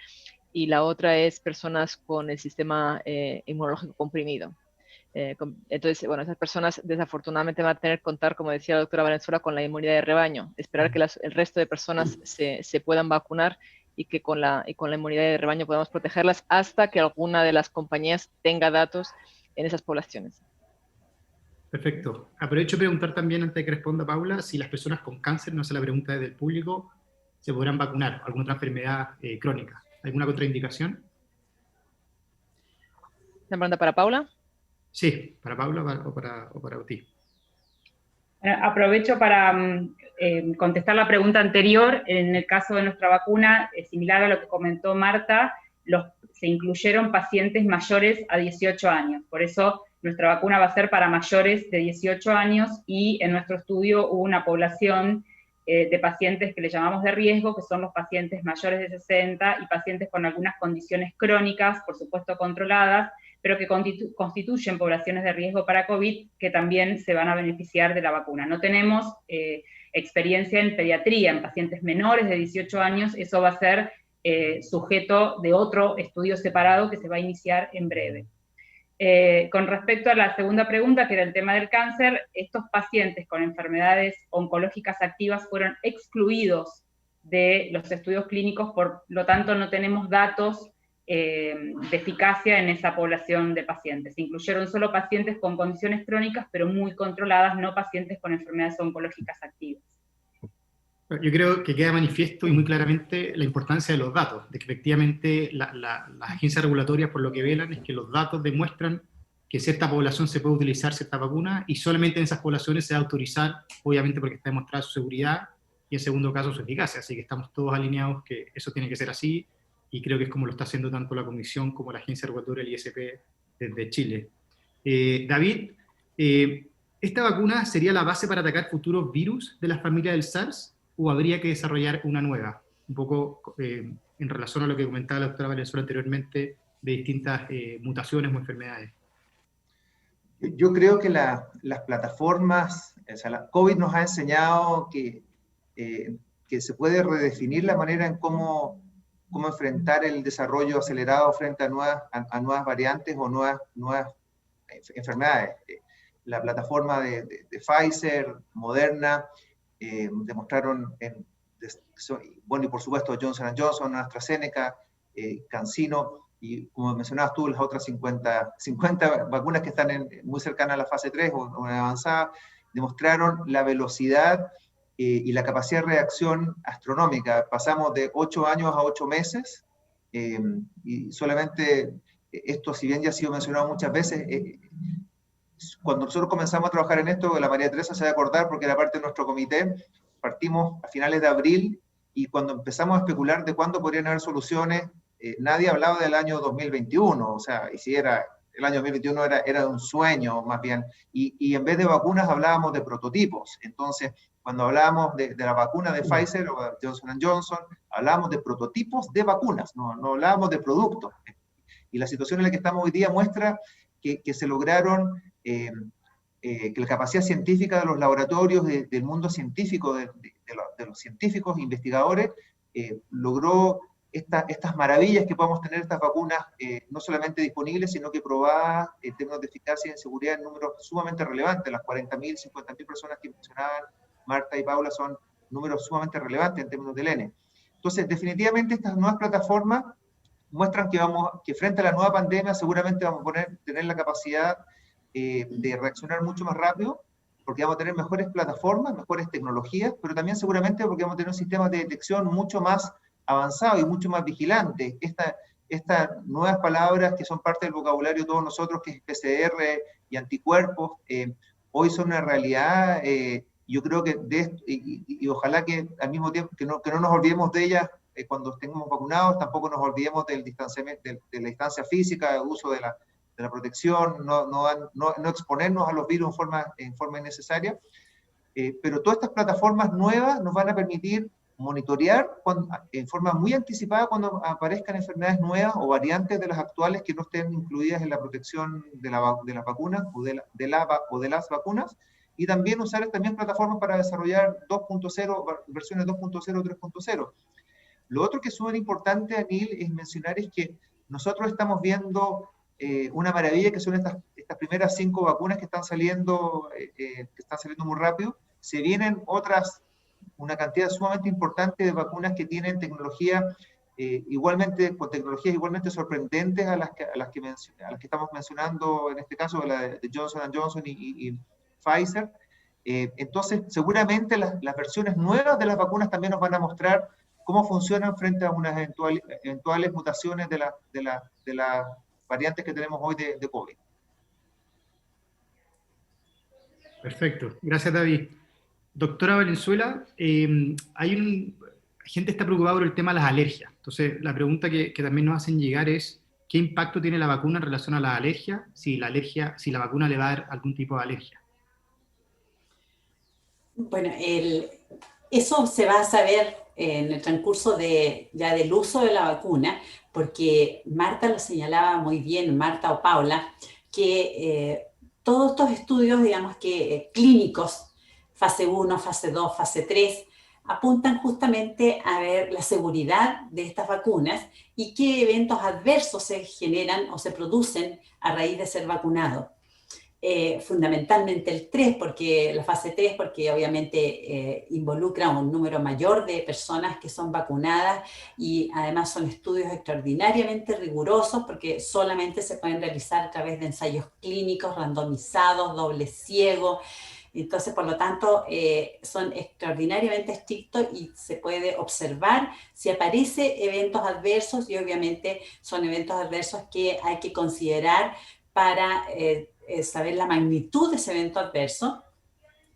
[SPEAKER 4] Y la otra es personas con el sistema inmunológico comprimido. Entonces, bueno, esas personas desafortunadamente van a tener que contar, como decía la doctora Valenzuela, con la inmunidad de rebaño, esperar que el resto de personas se puedan vacunar y que con la inmunidad de rebaño podamos protegerlas hasta que alguna de las compañías tenga datos en esas poblaciones.
[SPEAKER 1] Perfecto. Aprovecho de preguntar también, antes de que responda Paula, si las personas con cáncer, no se la pregunta desde el público, se podrán vacunar, alguna otra enfermedad crónica. ¿Alguna contraindicación?
[SPEAKER 4] ¿La pregunta para Paula?
[SPEAKER 1] Sí, para Paula o para ti.
[SPEAKER 5] Aprovecho para contestar la pregunta anterior. En el caso de nuestra vacuna, similar a lo que comentó Marta, se incluyeron pacientes mayores a 18 años. Por eso nuestra vacuna va a ser para mayores de 18 años y en nuestro estudio hubo una población de pacientes que le llamamos de riesgo, que son los pacientes mayores de 60 y pacientes con algunas condiciones crónicas, por supuesto controladas, pero que constituyen poblaciones de riesgo para COVID que también se van a beneficiar de la vacuna. No tenemos experiencia en pediatría, en pacientes menores de 18 años, eso va a ser sujeto de otro estudio separado que se va a iniciar en breve. Con respecto a la segunda pregunta, que era el tema del cáncer, estos pacientes con enfermedades oncológicas activas fueron excluidos de los estudios clínicos, por lo tanto no tenemos datos de eficacia en esa población de pacientes. Se incluyeron solo pacientes con condiciones crónicas, pero muy controladas, no pacientes con enfermedades oncológicas activas.
[SPEAKER 1] Yo creo que queda manifiesto y muy claramente la importancia de los datos, de que efectivamente las agencias regulatorias por lo que velan es que los datos demuestran que cierta población se puede utilizar cierta vacuna y solamente en esas poblaciones se va a autorizar, obviamente porque está demostrada su seguridad y en segundo caso su eficacia, así que estamos todos alineados que eso tiene que ser así y creo que es como lo está haciendo tanto la Comisión como la agencia regulatoria del ISP desde Chile. David, ¿esta vacuna sería la base para atacar futuros virus de la familia del SARS? ¿O habría que desarrollar una nueva? Un poco en relación a lo que comentaba la doctora Valenzuela anteriormente, de distintas mutaciones o enfermedades.
[SPEAKER 6] Yo creo que las plataformas, o sea, la COVID nos ha enseñado que se puede redefinir la manera en cómo enfrentar el desarrollo acelerado frente a nuevas variantes o nuevas enfermedades. La plataforma de Pfizer, Moderna, demostraron, bueno, y por supuesto Johnson & Johnson, AstraZeneca, CanSino, y como mencionabas tú, las otras 50 vacunas que están muy cercanas a la fase 3 o en avanzada, demostraron la velocidad y la capacidad de reacción astronómica. Pasamos de 8 años a 8 meses, y solamente esto, si bien ya ha sido mencionado muchas veces, cuando nosotros comenzamos a trabajar en esto, la María Teresa se va a acordar porque era parte de nuestro comité, partimos a finales de abril y cuando empezamos a especular de cuándo podrían haber soluciones, nadie hablaba del año 2021, o sea, y si era el año 2021 era un sueño más bien, y en vez de vacunas hablábamos de prototipos. Entonces, cuando hablábamos de la vacuna de Pfizer o de Johnson & Johnson, hablábamos de prototipos de vacunas, no hablábamos de productos. Y la situación en la que estamos hoy día muestra que se lograron, que la capacidad científica de los laboratorios, del mundo científico, de los científicos, investigadores, logró estas maravillas que podemos tener estas vacunas, no solamente disponibles, sino que probadas en términos de eficacia y de seguridad en números sumamente relevantes. Las 40.000, 50.000 personas que mencionaban Marta y Paula son números sumamente relevantes en términos del N. Entonces, definitivamente estas nuevas plataformas muestran que frente a la nueva pandemia seguramente vamos a tener la capacidad de reaccionar mucho más rápido, porque vamos a tener mejores plataformas, mejores tecnologías, pero también seguramente porque vamos a tener un sistema de detección mucho más avanzado y mucho más vigilante. Estas nuevas palabras que son parte del vocabulario de todos nosotros, que es PCR y anticuerpos, hoy son una realidad. Yo creo que de esto, y ojalá que al mismo tiempo que no nos olvidemos de ellas cuando estemos vacunados, tampoco nos olvidemos del distanciamiento, de la distancia física, del uso de la protección, no exponernos a los virus en forma innecesaria. Pero todas estas plataformas nuevas nos van a permitir monitorear en forma muy anticipada cuando aparezcan enfermedades nuevas o variantes de las actuales que no estén incluidas en la protección de las vacunas o de las vacunas, y también usar también plataformas para desarrollar 2.0, versiones 2.0 o 3.0. Lo otro que es súper importante, Anil, es mencionar es que nosotros estamos viendo una maravilla, que son estas primeras 5 vacunas que están saliendo muy rápido. Se vienen una cantidad sumamente importante de vacunas que tienen tecnología con tecnologías igualmente sorprendentes a las que estamos mencionando, en este caso la de Johnson & Johnson y Pfizer. Entonces, seguramente las versiones nuevas de las vacunas también nos van a mostrar cómo funcionan frente a unas eventuales mutaciones de las variantes que tenemos hoy de COVID.
[SPEAKER 1] Perfecto, gracias David. Doctora Valenzuela, gente está preocupada por el tema de las alergias. Entonces, la pregunta que también nos hacen llegar es, ¿qué impacto tiene la vacuna en relación a las alergias? Si la vacuna le va a dar algún tipo de alergia.
[SPEAKER 3] Bueno, eso se va a saber en el transcurso del uso de la vacuna, porque Marta lo señalaba muy bien, Marta o Paula, que todos estos estudios, digamos que clínicos, fase 1, fase 2, fase 3, apuntan justamente a ver la seguridad de estas vacunas y qué eventos adversos se generan o se producen a raíz de ser vacunado. Fundamentalmente el 3, porque la fase 3, porque obviamente involucra un número mayor de personas que son vacunadas y además son estudios extraordinariamente rigurosos porque solamente se pueden realizar a través de ensayos clínicos randomizados, doble ciego. Entonces, por lo tanto, son extraordinariamente estrictos y se puede observar si aparece eventos adversos, y obviamente son eventos adversos que hay que considerar para saber la magnitud de ese evento adverso.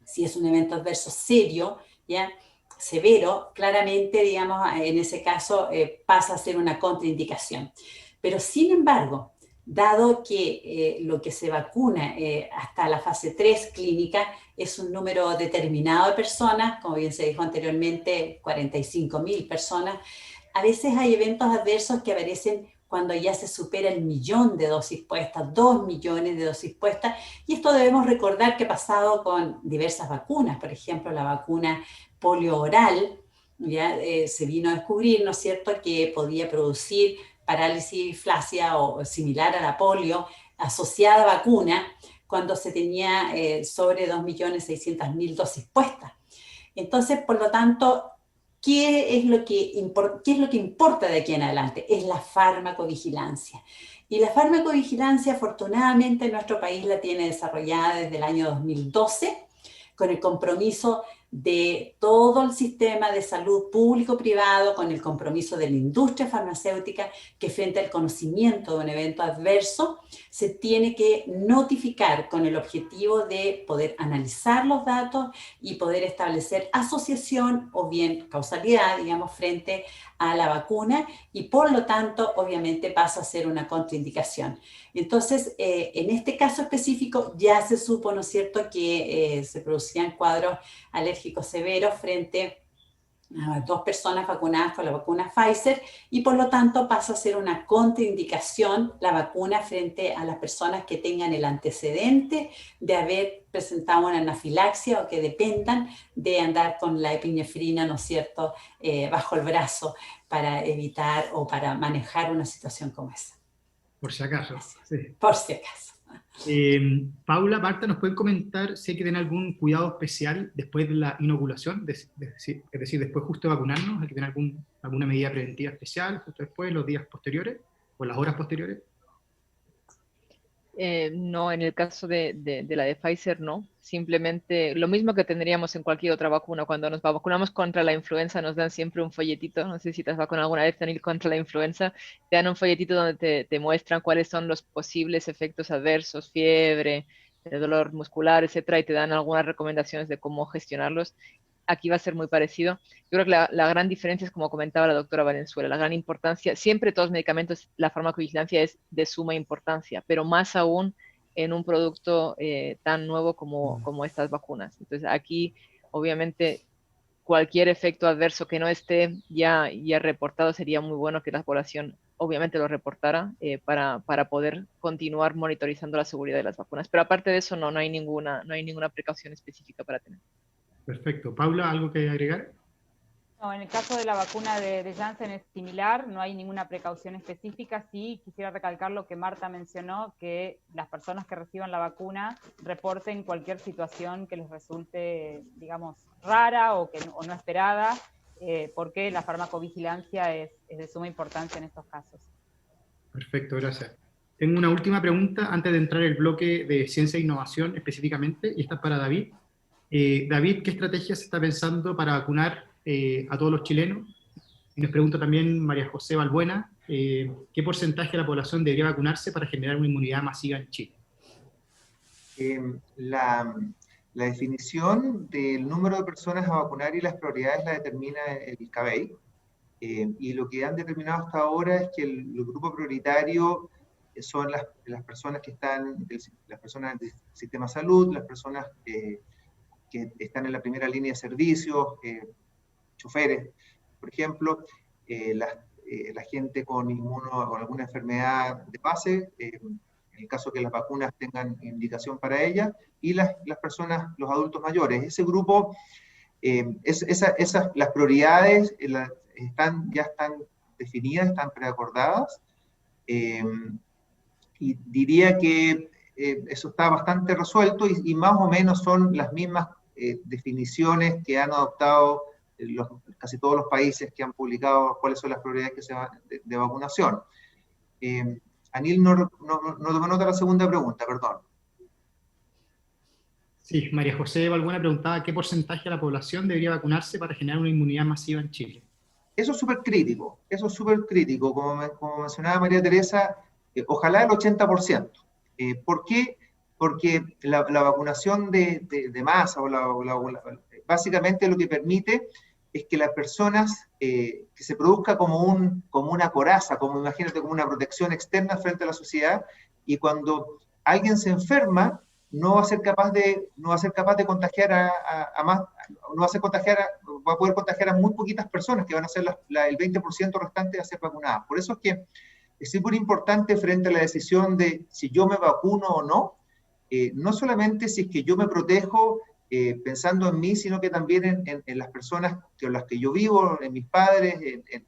[SPEAKER 3] Si es un evento adverso serio, ¿ya? Severo, claramente, digamos, en ese caso pasa a ser una contraindicación. Pero, sin embargo, dado que lo que se vacuna hasta la fase 3 clínica es un número determinado de personas, como bien se dijo anteriormente, 45.000 personas, a veces hay eventos adversos que aparecen cuando ya se supera el 1.000.000 de dosis puestas, 2 millones de dosis puestas, y esto debemos recordar que ha pasado con diversas vacunas. Por ejemplo, la vacuna polio oral, ya se vino a descubrir, ¿no es cierto?, que podía producir parálisis flácida o similar a la polio asociada a vacuna cuando se tenía sobre 2.600.000 dosis puestas. Entonces, por lo tanto, ¿qué es lo que importa de aquí en adelante? Es la farmacovigilancia. Y la farmacovigilancia, afortunadamente, en nuestro país la tiene desarrollada desde el año 2012, con el compromiso de todo el sistema de salud público-privado con el compromiso de la industria farmacéutica que frente al conocimiento de un evento adverso se tiene que notificar con el objetivo de poder analizar los datos y poder establecer asociación o bien causalidad, digamos, frente a la vacuna y por lo tanto obviamente pasa a ser una contraindicación. Entonces, en este caso específico ya se supo, ¿no es cierto?, que se producían cuadros alérgicos severos frente a 2 personas vacunadas con la vacuna Pfizer y por lo tanto pasa a ser una contraindicación la vacuna frente a las personas que tengan el antecedente de haber presentado una anafilaxia o que dependan de andar con la epinefrina, ¿no es cierto?, bajo el brazo para evitar o para manejar una situación como esa.
[SPEAKER 1] Por si acaso. Sí.
[SPEAKER 3] Por si acaso.
[SPEAKER 1] Paula, Marta, ¿nos pueden comentar si hay que tener algún cuidado especial después de la inoculación? Es decir, después justo de vacunarnos, ¿hay que tener alguna medida preventiva especial justo después, los días posteriores o las horas posteriores?
[SPEAKER 4] No, en el caso de la de Pfizer no, simplemente lo mismo que tendríamos en cualquier otra vacuna. Cuando nos vacunamos contra la influenza nos dan siempre un folletito, no sé si te has vacunado alguna vez, Daniel, contra la influenza, te dan un folletito donde te muestran cuáles son los posibles efectos adversos, fiebre, dolor muscular, etcétera, y te dan algunas recomendaciones de cómo gestionarlos. Aquí va a ser muy parecido. Yo creo que la gran diferencia es, como comentaba la doctora Valenzuela, la gran importancia, siempre todos los medicamentos, la farmacovigilancia es de suma importancia, pero más aún en un producto tan nuevo como estas vacunas. Entonces aquí, obviamente, cualquier efecto adverso que no esté ya reportado, sería muy bueno que la población obviamente lo reportara para poder continuar monitorizando la seguridad de las vacunas. Pero aparte de eso, no hay ninguna precaución específica para tener.
[SPEAKER 1] Perfecto. Paula, ¿algo que agregar?
[SPEAKER 5] No, en el caso de la vacuna de Janssen es similar, no hay ninguna precaución específica. Sí, quisiera recalcar lo que Marta mencionó, que las personas que reciban la vacuna reporten cualquier situación que les resulte, digamos, rara o no esperada, porque la farmacovigilancia es de suma importancia en estos casos.
[SPEAKER 1] Perfecto, gracias. Tengo una última pregunta antes de entrar el bloque de ciencia e innovación específicamente, y esta es para David. David, ¿qué estrategia se está pensando para vacunar a todos los chilenos? Y nos pregunta también María José Balbuena, ¿qué porcentaje de la población debería vacunarse para generar una inmunidad masiva en Chile?
[SPEAKER 6] La definición del número de personas a vacunar y las prioridades la determina el CABEI, y lo que han determinado hasta ahora es que el grupo prioritario son las personas que están, las personas del sistema de salud, las personas que están en la primera línea de servicios, choferes, por ejemplo, la gente con alguna enfermedad de base, en el caso que las vacunas tengan indicación para ella, y las personas, los adultos mayores. Ese grupo, las prioridades ya están definidas, están preacordadas, y diría que eso está bastante resuelto y más o menos son las mismas definiciones que han adoptado casi todos los países que han publicado cuáles son las prioridades de vacunación. Anil, no tomé nota de la segunda pregunta, perdón.
[SPEAKER 1] Sí, María José Balbuena preguntaba qué porcentaje de la población debería vacunarse para generar una inmunidad masiva en Chile.
[SPEAKER 6] Eso es súper crítico, como mencionaba María Teresa, ojalá el 80%. ¿Por qué? Porque la vacunación de masa, básicamente lo que permite es que las personas, que se produzca como una coraza, imagínate, como una protección externa frente a la sociedad, y cuando alguien se enferma, no va a ser capaz de contagiar va a poder contagiar a muy poquitas personas, que van a ser el 20% restante a ser vacunadas. Por eso es que es muy importante frente a la decisión de si yo me vacuno o no, no solamente si es que yo me protejo pensando en mí, sino que también en las personas con las que yo vivo, en mis padres,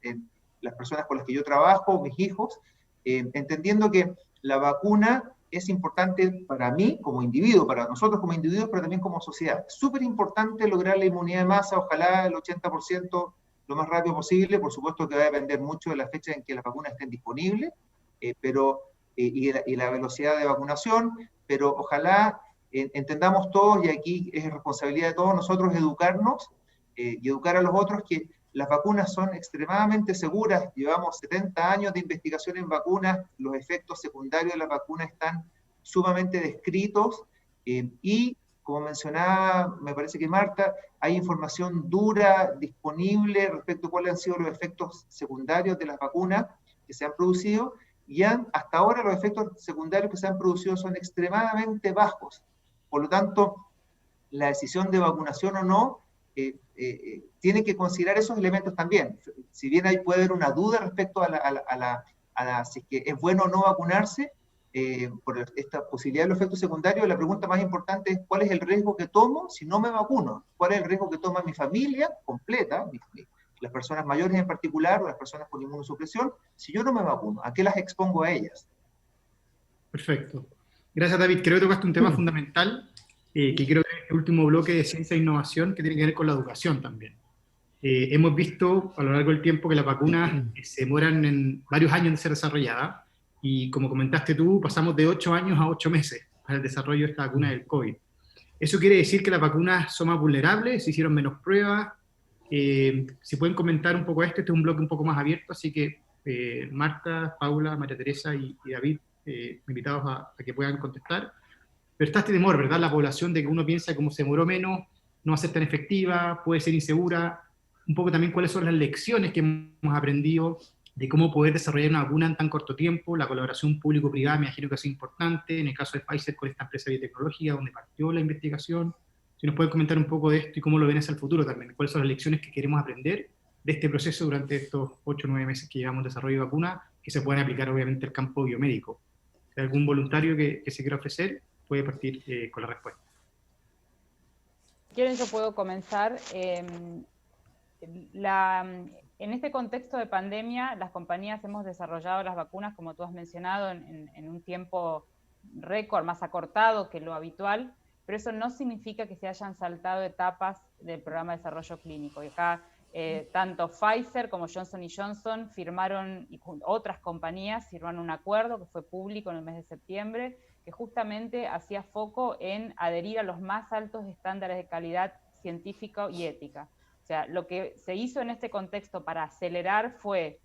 [SPEAKER 6] en las personas con las que yo trabajo, mis hijos, entendiendo que la vacuna es importante para mí como individuo, para nosotros como individuos, pero también como sociedad. Es súper importante lograr la inmunidad de masa, ojalá el 80% lo más rápido posible. Por supuesto que va a depender mucho de la fecha en que las vacunas estén disponibles, y la velocidad de vacunación, pero ojalá entendamos todos, y aquí es responsabilidad de todos nosotros educarnos y educar a los otros, que las vacunas son extremadamente seguras. Llevamos 70 años de investigación en vacunas, los efectos secundarios de las vacunas están sumamente descritos, y como mencionaba, me parece que Marta, hay información dura disponible respecto a cuáles han sido los efectos secundarios de las vacunas que se han producido, y hasta ahora los efectos secundarios que se han producido son extremadamente bajos. Por lo tanto, la decisión de vacunación o no tiene que considerar esos elementos también. Si bien puede haber una duda respecto a si es que es bueno o no vacunarse, por esta posibilidad de los efectos secundarios, la pregunta más importante es ¿cuál es el riesgo que tomo si no me vacuno? ¿Cuál es el riesgo que toma mi familia completa, las personas mayores en particular, o las personas con inmunosupresión, si yo no me vacuno? ¿A qué las expongo a ellas?
[SPEAKER 1] Perfecto. Gracias, David. Creo que tocaste un tema fundamental, que creo que es el último bloque de ciencia e innovación, que tiene que ver con la educación también. Hemos visto a lo largo del tiempo que las vacunas se demoran en varios años de ser desarrolladas, y como comentaste tú, pasamos de 8 años a 8 meses para el desarrollo de esta vacuna del COVID. ¿Eso quiere decir que las vacunas son más vulnerables? ¿Se hicieron menos pruebas? Si pueden comentar un poco esto, este es un bloque un poco más abierto, así que Marta, Paula, María Teresa y David, invitados a que puedan contestar. Pero está este temor, ¿verdad? La población, de que uno piensa que como se demoró menos, no va a ser tan efectiva, puede ser insegura. Un poco también cuáles son las lecciones que hemos aprendido de cómo poder desarrollar una vacuna en tan corto tiempo. La colaboración público-privada me imagino que es importante, en el caso de Pfizer con esta empresa biotecnológica donde partió la investigación. Si nos pueden comentar un poco de esto y cómo lo ven hacia el futuro también, cuáles son las lecciones que queremos aprender de este proceso durante estos 8 o 9 meses que llevamos de desarrollo de vacuna, que se pueden aplicar obviamente al campo biomédico. Si hay algún voluntario que se quiera ofrecer, puede partir con la respuesta.
[SPEAKER 5] ¿Quieren? Yo puedo comenzar. En este contexto de pandemia, las compañías hemos desarrollado las vacunas, como tú has mencionado, en un tiempo récord, más acortado que lo habitual, pero eso no significa que se hayan saltado etapas del programa de desarrollo clínico. Y acá tanto Pfizer como Johnson & Johnson firmaron, y otras compañías firmaron un acuerdo que fue público en el mes de septiembre, que justamente hacía foco en adherir a los más altos estándares de calidad científica y ética. O sea, lo que se hizo en este contexto para acelerar fue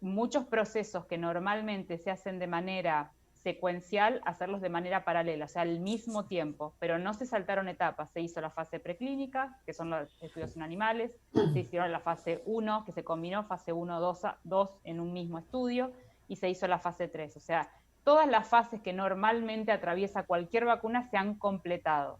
[SPEAKER 5] muchos procesos que normalmente se hacen de manera secuencial, hacerlos de manera paralela, o sea, al mismo tiempo, pero no se saltaron etapas. Se hizo la fase preclínica, que son los estudios en animales, se hicieron la fase 1, que se combinó fase 1, 2 en un mismo estudio, y se hizo la fase 3. O sea, todas las fases que normalmente atraviesa cualquier vacuna se han completado.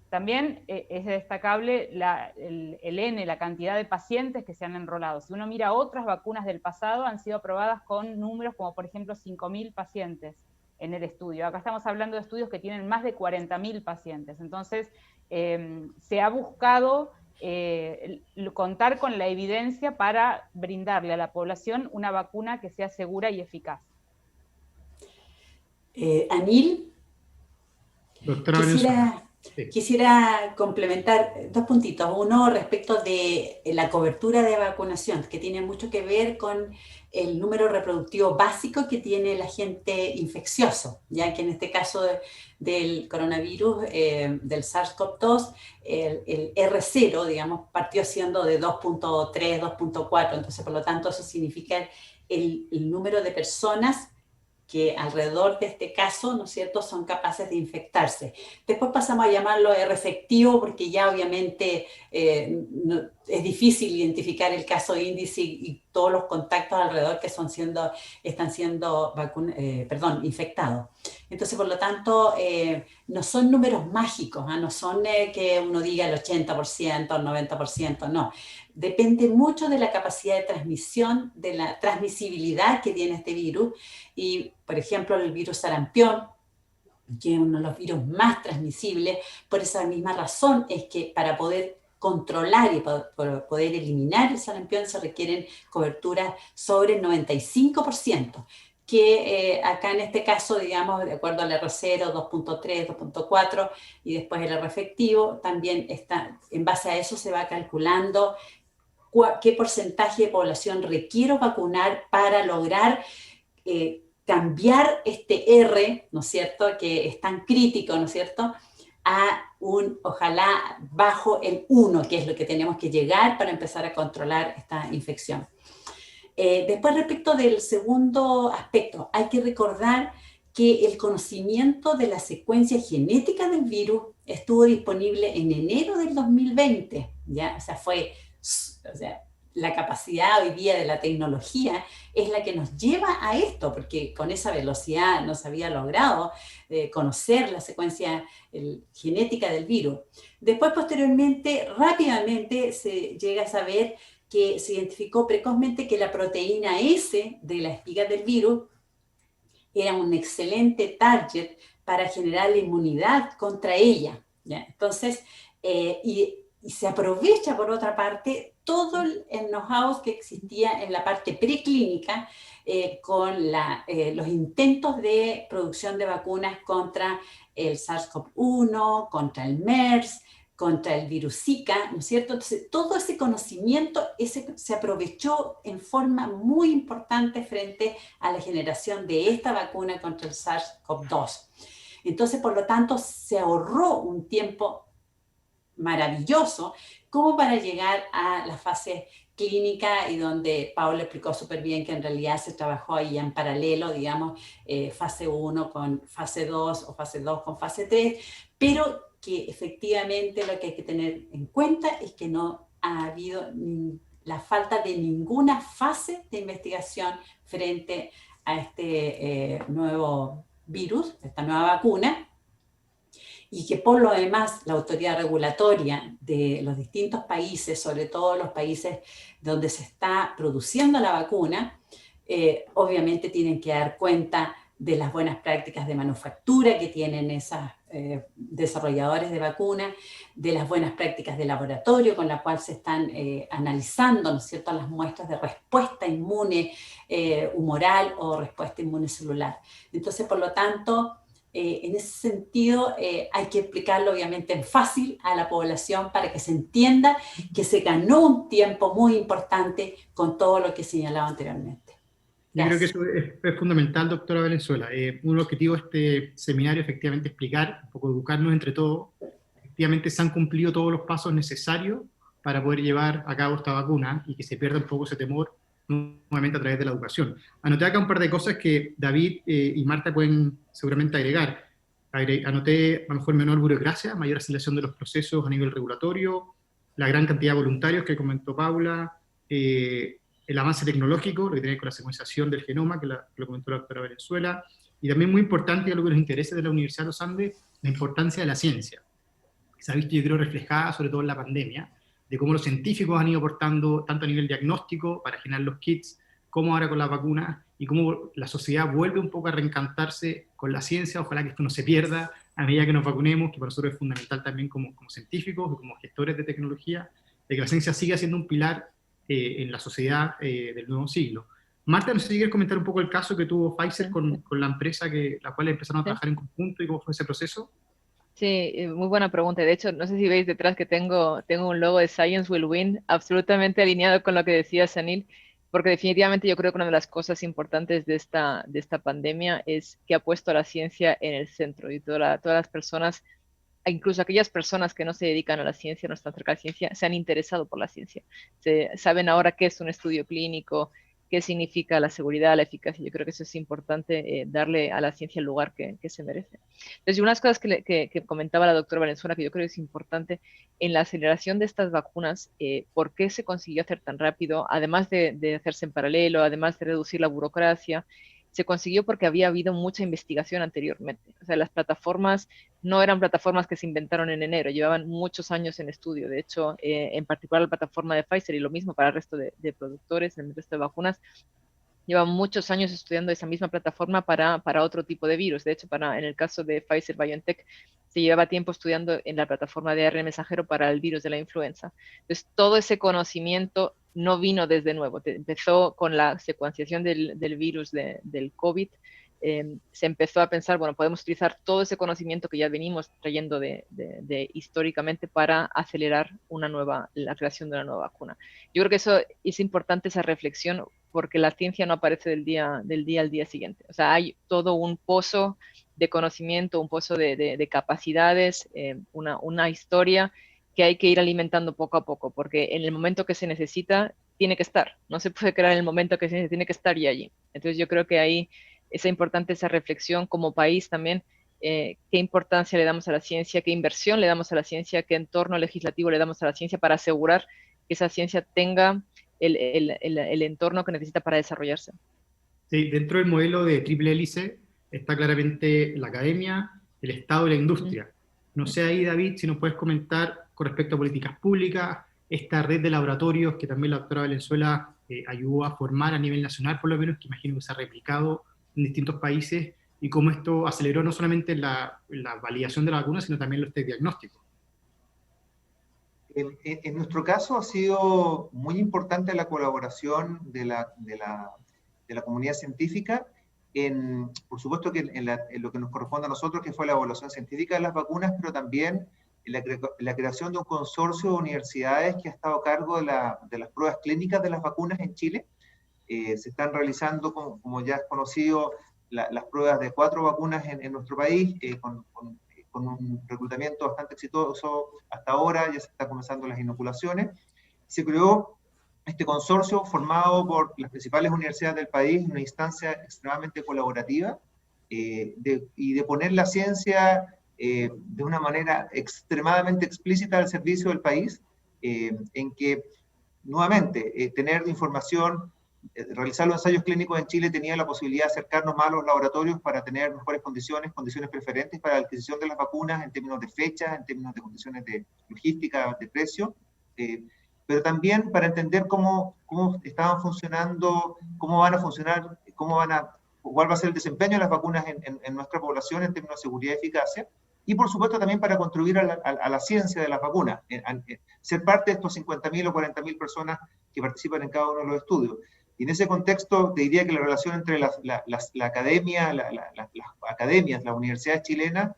[SPEAKER 5] También es destacable el N, la cantidad de pacientes que se han enrolado. Si uno mira otras vacunas del pasado, han sido aprobadas con números como, por ejemplo, 5.000 pacientes en el estudio. Acá estamos hablando de estudios que tienen más de 40.000 pacientes. Entonces, se ha buscado contar con la evidencia para brindarle a la población una vacuna que sea segura y eficaz.
[SPEAKER 3] Anil,
[SPEAKER 1] Doctora
[SPEAKER 3] quisiera complementar 2 puntitos. Uno, respecto de la cobertura de vacunación, que tiene mucho que ver con el número reproductivo básico que tiene el agente infeccioso, ya que en este caso del coronavirus, del SARS-CoV-2, el R0, digamos, partió siendo de 2.3, 2.4, entonces por lo tanto eso significa el número de personas que alrededor de este caso, ¿no es cierto?, son capaces de infectarse. Después pasamos a llamarlo R efectivo, porque ya obviamente es difícil identificar el caso índice y todos los contactos alrededor que están siendo infectados. Entonces, por lo tanto, no son números mágicos, no son que uno diga el 80%, el 90%, no. Depende mucho de la capacidad de transmisión, de la transmisibilidad que tiene este virus. Y, por ejemplo, el virus sarampión, que es uno de los virus más transmisibles, por esa misma razón es que para poder controlar y para poder eliminar el sarampión se requieren coberturas sobre el 95%, que acá en este caso, digamos, de acuerdo al R0, 2.3, 2.4 y después el R efectivo, también está, en base a eso se va calculando qué porcentaje de población requiero vacunar para lograr cambiar este R, ¿no es cierto?, que es tan crítico, ¿no es cierto?, a ojalá, bajo el 1, que es lo que tenemos que llegar para empezar a controlar esta infección. Después, respecto del segundo aspecto, hay que recordar que el conocimiento de la secuencia genética del virus estuvo disponible en enero del 2020, ¿ya? O sea, la capacidad hoy día de la tecnología es la que nos lleva a esto, porque con esa velocidad no se había logrado conocer la secuencia genética del virus. Después, posteriormente, rápidamente se llega a saber que se identificó precozmente que la proteína S de la espiga del virus era un excelente target para generar la inmunidad contra ella, ¿ya? Entonces, y se aprovecha, por otra parte, todo el know-how que existía en la parte preclínica con los intentos de producción de vacunas contra el SARS-CoV-1, contra el MERS, contra el virus Zika, ¿no es cierto? Entonces, todo ese conocimiento se aprovechó en forma muy importante frente a la generación de esta vacuna contra el SARS-CoV-2. Entonces, por lo tanto, se ahorró un tiempo maravilloso como para llegar a la fase clínica y donde Paula explicó súper bien que en realidad se trabajó ahí en paralelo, digamos, fase 1 con fase 2 o fase 2 con fase 3, pero que efectivamente lo que hay que tener en cuenta es que no ha habido la falta de ninguna fase de investigación frente a este nuevo virus, esta nueva vacuna, y que por lo demás la autoridad regulatoria de los distintos países, sobre todo los países donde se está produciendo la vacuna, obviamente tienen que dar cuenta de las buenas prácticas de manufactura que tienen esos desarrolladores de vacunas, de las buenas prácticas de laboratorio con la cual se están analizando, ¿no es cierto?, las muestras de respuesta inmune humoral o respuesta inmune celular. Entonces, por lo tanto, en ese sentido, hay que explicarlo obviamente en fácil a la población para que se entienda que se ganó un tiempo muy importante con todo lo que señalaba anteriormente.
[SPEAKER 1] Yo creo que eso es fundamental, doctora Valenzuela. Un objetivo de este seminario, efectivamente, explicar, un poco educarnos entre todos. Efectivamente, se han cumplido todos los pasos necesarios para poder llevar a cabo esta vacuna y que se pierda un poco ese temor nuevamente a través de la educación. Anoté acá un par de cosas que David y Marta pueden seguramente agregar. Anoté a lo mejor menor burocracia, mayor aceleración de los procesos a nivel regulatorio, la gran cantidad de voluntarios que comentó Paula, el avance tecnológico, lo que tiene que ver con la secuenciación del genoma, que lo comentó la doctora Valenzuela, y también muy importante, algo que nos interesa de la Universidad de los Andes, la importancia de la ciencia. Se ha visto, yo creo, reflejada sobre todo en la pandemia, de cómo los científicos han ido aportando tanto a nivel diagnóstico para generar los kits, como ahora con las vacunas, y cómo la sociedad vuelve un poco a reencantarse con la ciencia. Ojalá que esto no se pierda a medida que nos vacunemos, que para nosotros es fundamental también como científicos y como gestores de tecnología, de que la ciencia siga siendo un pilar en la sociedad del nuevo siglo. Marta, no sé si quieres comentar un poco el caso que tuvo Pfizer con la empresa la cual empezaron a trabajar en conjunto y cómo fue ese proceso.
[SPEAKER 4] Sí, muy buena pregunta. De hecho, no sé si veis detrás que tengo un logo de Science Will Win, absolutamente alineado con lo que decía Sanil, porque definitivamente yo creo que una de las cosas importantes de esta pandemia es que ha puesto a la ciencia en el centro y todas las personas, incluso aquellas personas que no se dedican a la ciencia, no están cerca de la ciencia, se han interesado por la ciencia. Saben ahora qué es un estudio clínico, qué significa la seguridad, la eficacia. Yo creo que eso es importante, darle a la ciencia el lugar que se merece. Entonces, unas cosas que comentaba la doctora Valenzuela, que yo creo que es importante, en la aceleración de estas vacunas, ¿por qué se consiguió hacer tan rápido? Además de hacerse en paralelo, además de reducir la burocracia, se consiguió porque había habido mucha investigación anteriormente. O sea, las plataformas no eran plataformas que se inventaron en enero, llevaban muchos años en estudio. De hecho, en particular la plataforma de Pfizer y lo mismo para el resto de productores, el resto de vacunas, llevan muchos años estudiando esa misma plataforma para otro tipo de virus. De hecho, en el caso de Pfizer-BioNTech, se llevaba tiempo estudiando en la plataforma de ARN mensajero para el virus de la influenza. Entonces, todo ese conocimiento no vino desde nuevo. Empezó con la secuenciación del virus del COVID. Se empezó a pensar, bueno, podemos utilizar todo ese conocimiento que ya venimos trayendo históricamente para acelerar la creación de una nueva vacuna. Yo creo que eso es importante, esa reflexión, porque la ciencia no aparece del día al día siguiente. O sea, hay todo un pozo de conocimiento, un pozo de capacidades, una historia que hay que ir alimentando poco a poco, porque en el momento que se necesita, tiene que estar. No se puede crear en el momento que se necesita, tiene que estar y allí. Entonces yo creo que ahí es importante esa reflexión como país también, qué importancia le damos a la ciencia, qué inversión le damos a la ciencia, qué entorno legislativo le damos a la ciencia para asegurar que esa ciencia tenga el entorno que necesita para desarrollarse.
[SPEAKER 1] Sí, dentro del modelo de triple hélice está claramente la academia, el Estado y la industria. No sé ahí, David, si nos puedes comentar con respecto a políticas públicas, esta red de laboratorios que también la doctora Valenzuela ayudó a formar a nivel nacional, por lo menos, que imagino que se ha replicado en distintos países, y cómo esto aceleró no solamente la validación de la vacuna, sino también los test diagnósticos.
[SPEAKER 6] En nuestro caso ha sido muy importante la colaboración de la comunidad científica, por supuesto que en lo que nos corresponde a nosotros, que fue la evaluación científica de las vacunas, pero también la creación de un consorcio de universidades que ha estado a cargo de las pruebas clínicas de las vacunas en Chile. Se están realizando, como ya es conocido, las pruebas de 4 vacunas en nuestro país, con un reclutamiento bastante exitoso hasta ahora. Ya se están comenzando las inoculaciones. Se creó este consorcio formado por las principales universidades del país, una instancia extremadamente colaborativa, y de poner la ciencia de una manera extremadamente explícita al servicio del país, en que, nuevamente, tener información, realizar los ensayos clínicos en Chile tenía la posibilidad de acercarnos más a los laboratorios para tener mejores condiciones preferentes para la adquisición de las vacunas en términos de fechas, en términos de condiciones de logística, de precio, pero también para entender cómo estaban funcionando, cómo van a funcionar, cuál va a ser el desempeño de las vacunas en nuestra población en términos de seguridad y eficacia, y por supuesto también para contribuir a la ciencia de las vacunas, ser parte de estos 50.000 o 40.000 personas que participan en cada uno de los estudios. Y en ese contexto, te diría que la relación entre la academia, las academias, las universidades chilenas,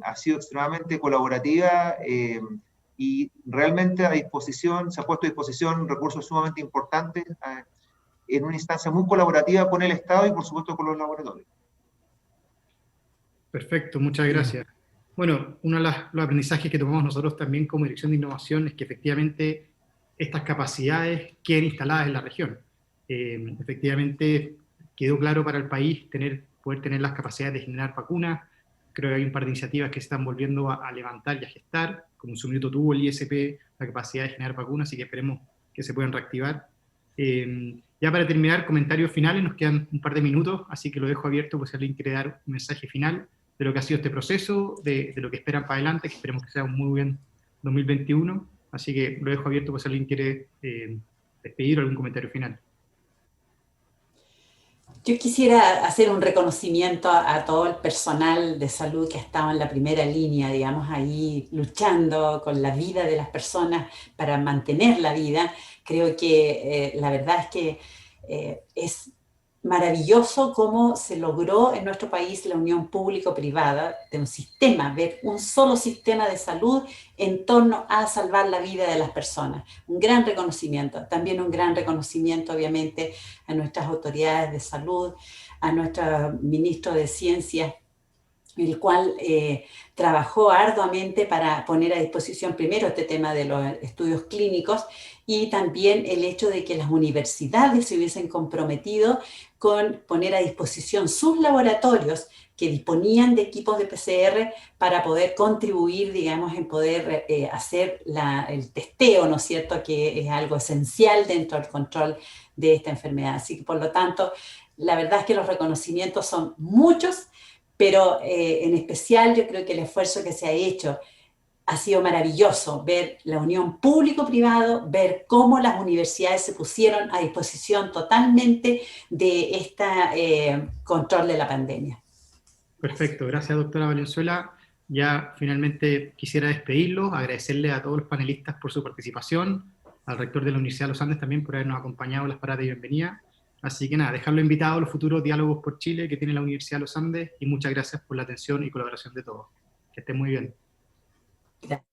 [SPEAKER 6] ha sido extremadamente colaborativa, y realmente se ha puesto a disposición recursos sumamente importantes en una instancia muy colaborativa con el Estado y por supuesto con los laboratorios.
[SPEAKER 1] Perfecto, muchas gracias. Bueno, uno de los aprendizajes que tomamos nosotros también como Dirección de Innovación es que efectivamente estas capacidades queden instaladas en la región. Efectivamente quedó claro para el país poder tener las capacidades de generar vacunas. Creo que hay un par de iniciativas que se están volviendo a levantar y a gestar, como en su minuto tuvo el ISP la capacidad de generar vacunas, así que esperemos que se puedan reactivar. Ya para terminar, comentarios finales, nos quedan un par de minutos, así que lo dejo abierto por si alguien quiere dar un mensaje final de lo que ha sido este proceso, de lo que esperan para adelante, que esperemos que sea un muy buen 2021, así que lo dejo abierto por si alguien quiere despedir o algún comentario final.
[SPEAKER 3] Yo quisiera hacer un reconocimiento a todo el personal de salud que ha estado en la primera línea, digamos, ahí luchando con la vida de las personas para mantener la vida. Creo que la verdad es que es maravilloso cómo se logró en nuestro país la unión público-privada de un sistema, ver un solo sistema de salud en torno a salvar la vida de las personas. Un gran reconocimiento, también un gran reconocimiento obviamente a nuestras autoridades de salud, a nuestro ministro de Ciencia, el cual trabajó arduamente para poner a disposición primero este tema de los estudios clínicos y también el hecho de que las universidades se hubiesen comprometido con poner a disposición sus laboratorios que disponían de equipos de PCR para poder contribuir, digamos, en poder hacer el testeo, ¿no es cierto?, que es algo esencial dentro del control de esta enfermedad. Así que, por lo tanto, la verdad es que los reconocimientos son muchos, pero en especial yo creo que el esfuerzo que se ha hecho ha sido maravilloso, ver la unión público-privado, ver cómo las universidades se pusieron a disposición totalmente de este control de la pandemia.
[SPEAKER 1] Perfecto, gracias doctora Valenzuela. Ya finalmente quisiera despedirlos, agradecerle a todos los panelistas por su participación, al rector de la Universidad de los Andes también por habernos acompañado en las paradas de bienvenida. Así que nada, dejarlo invitado a los futuros diálogos por Chile que tiene la Universidad de los Andes y muchas gracias por la atención y colaboración de todos. Que estén muy bien.
[SPEAKER 3] Gracias.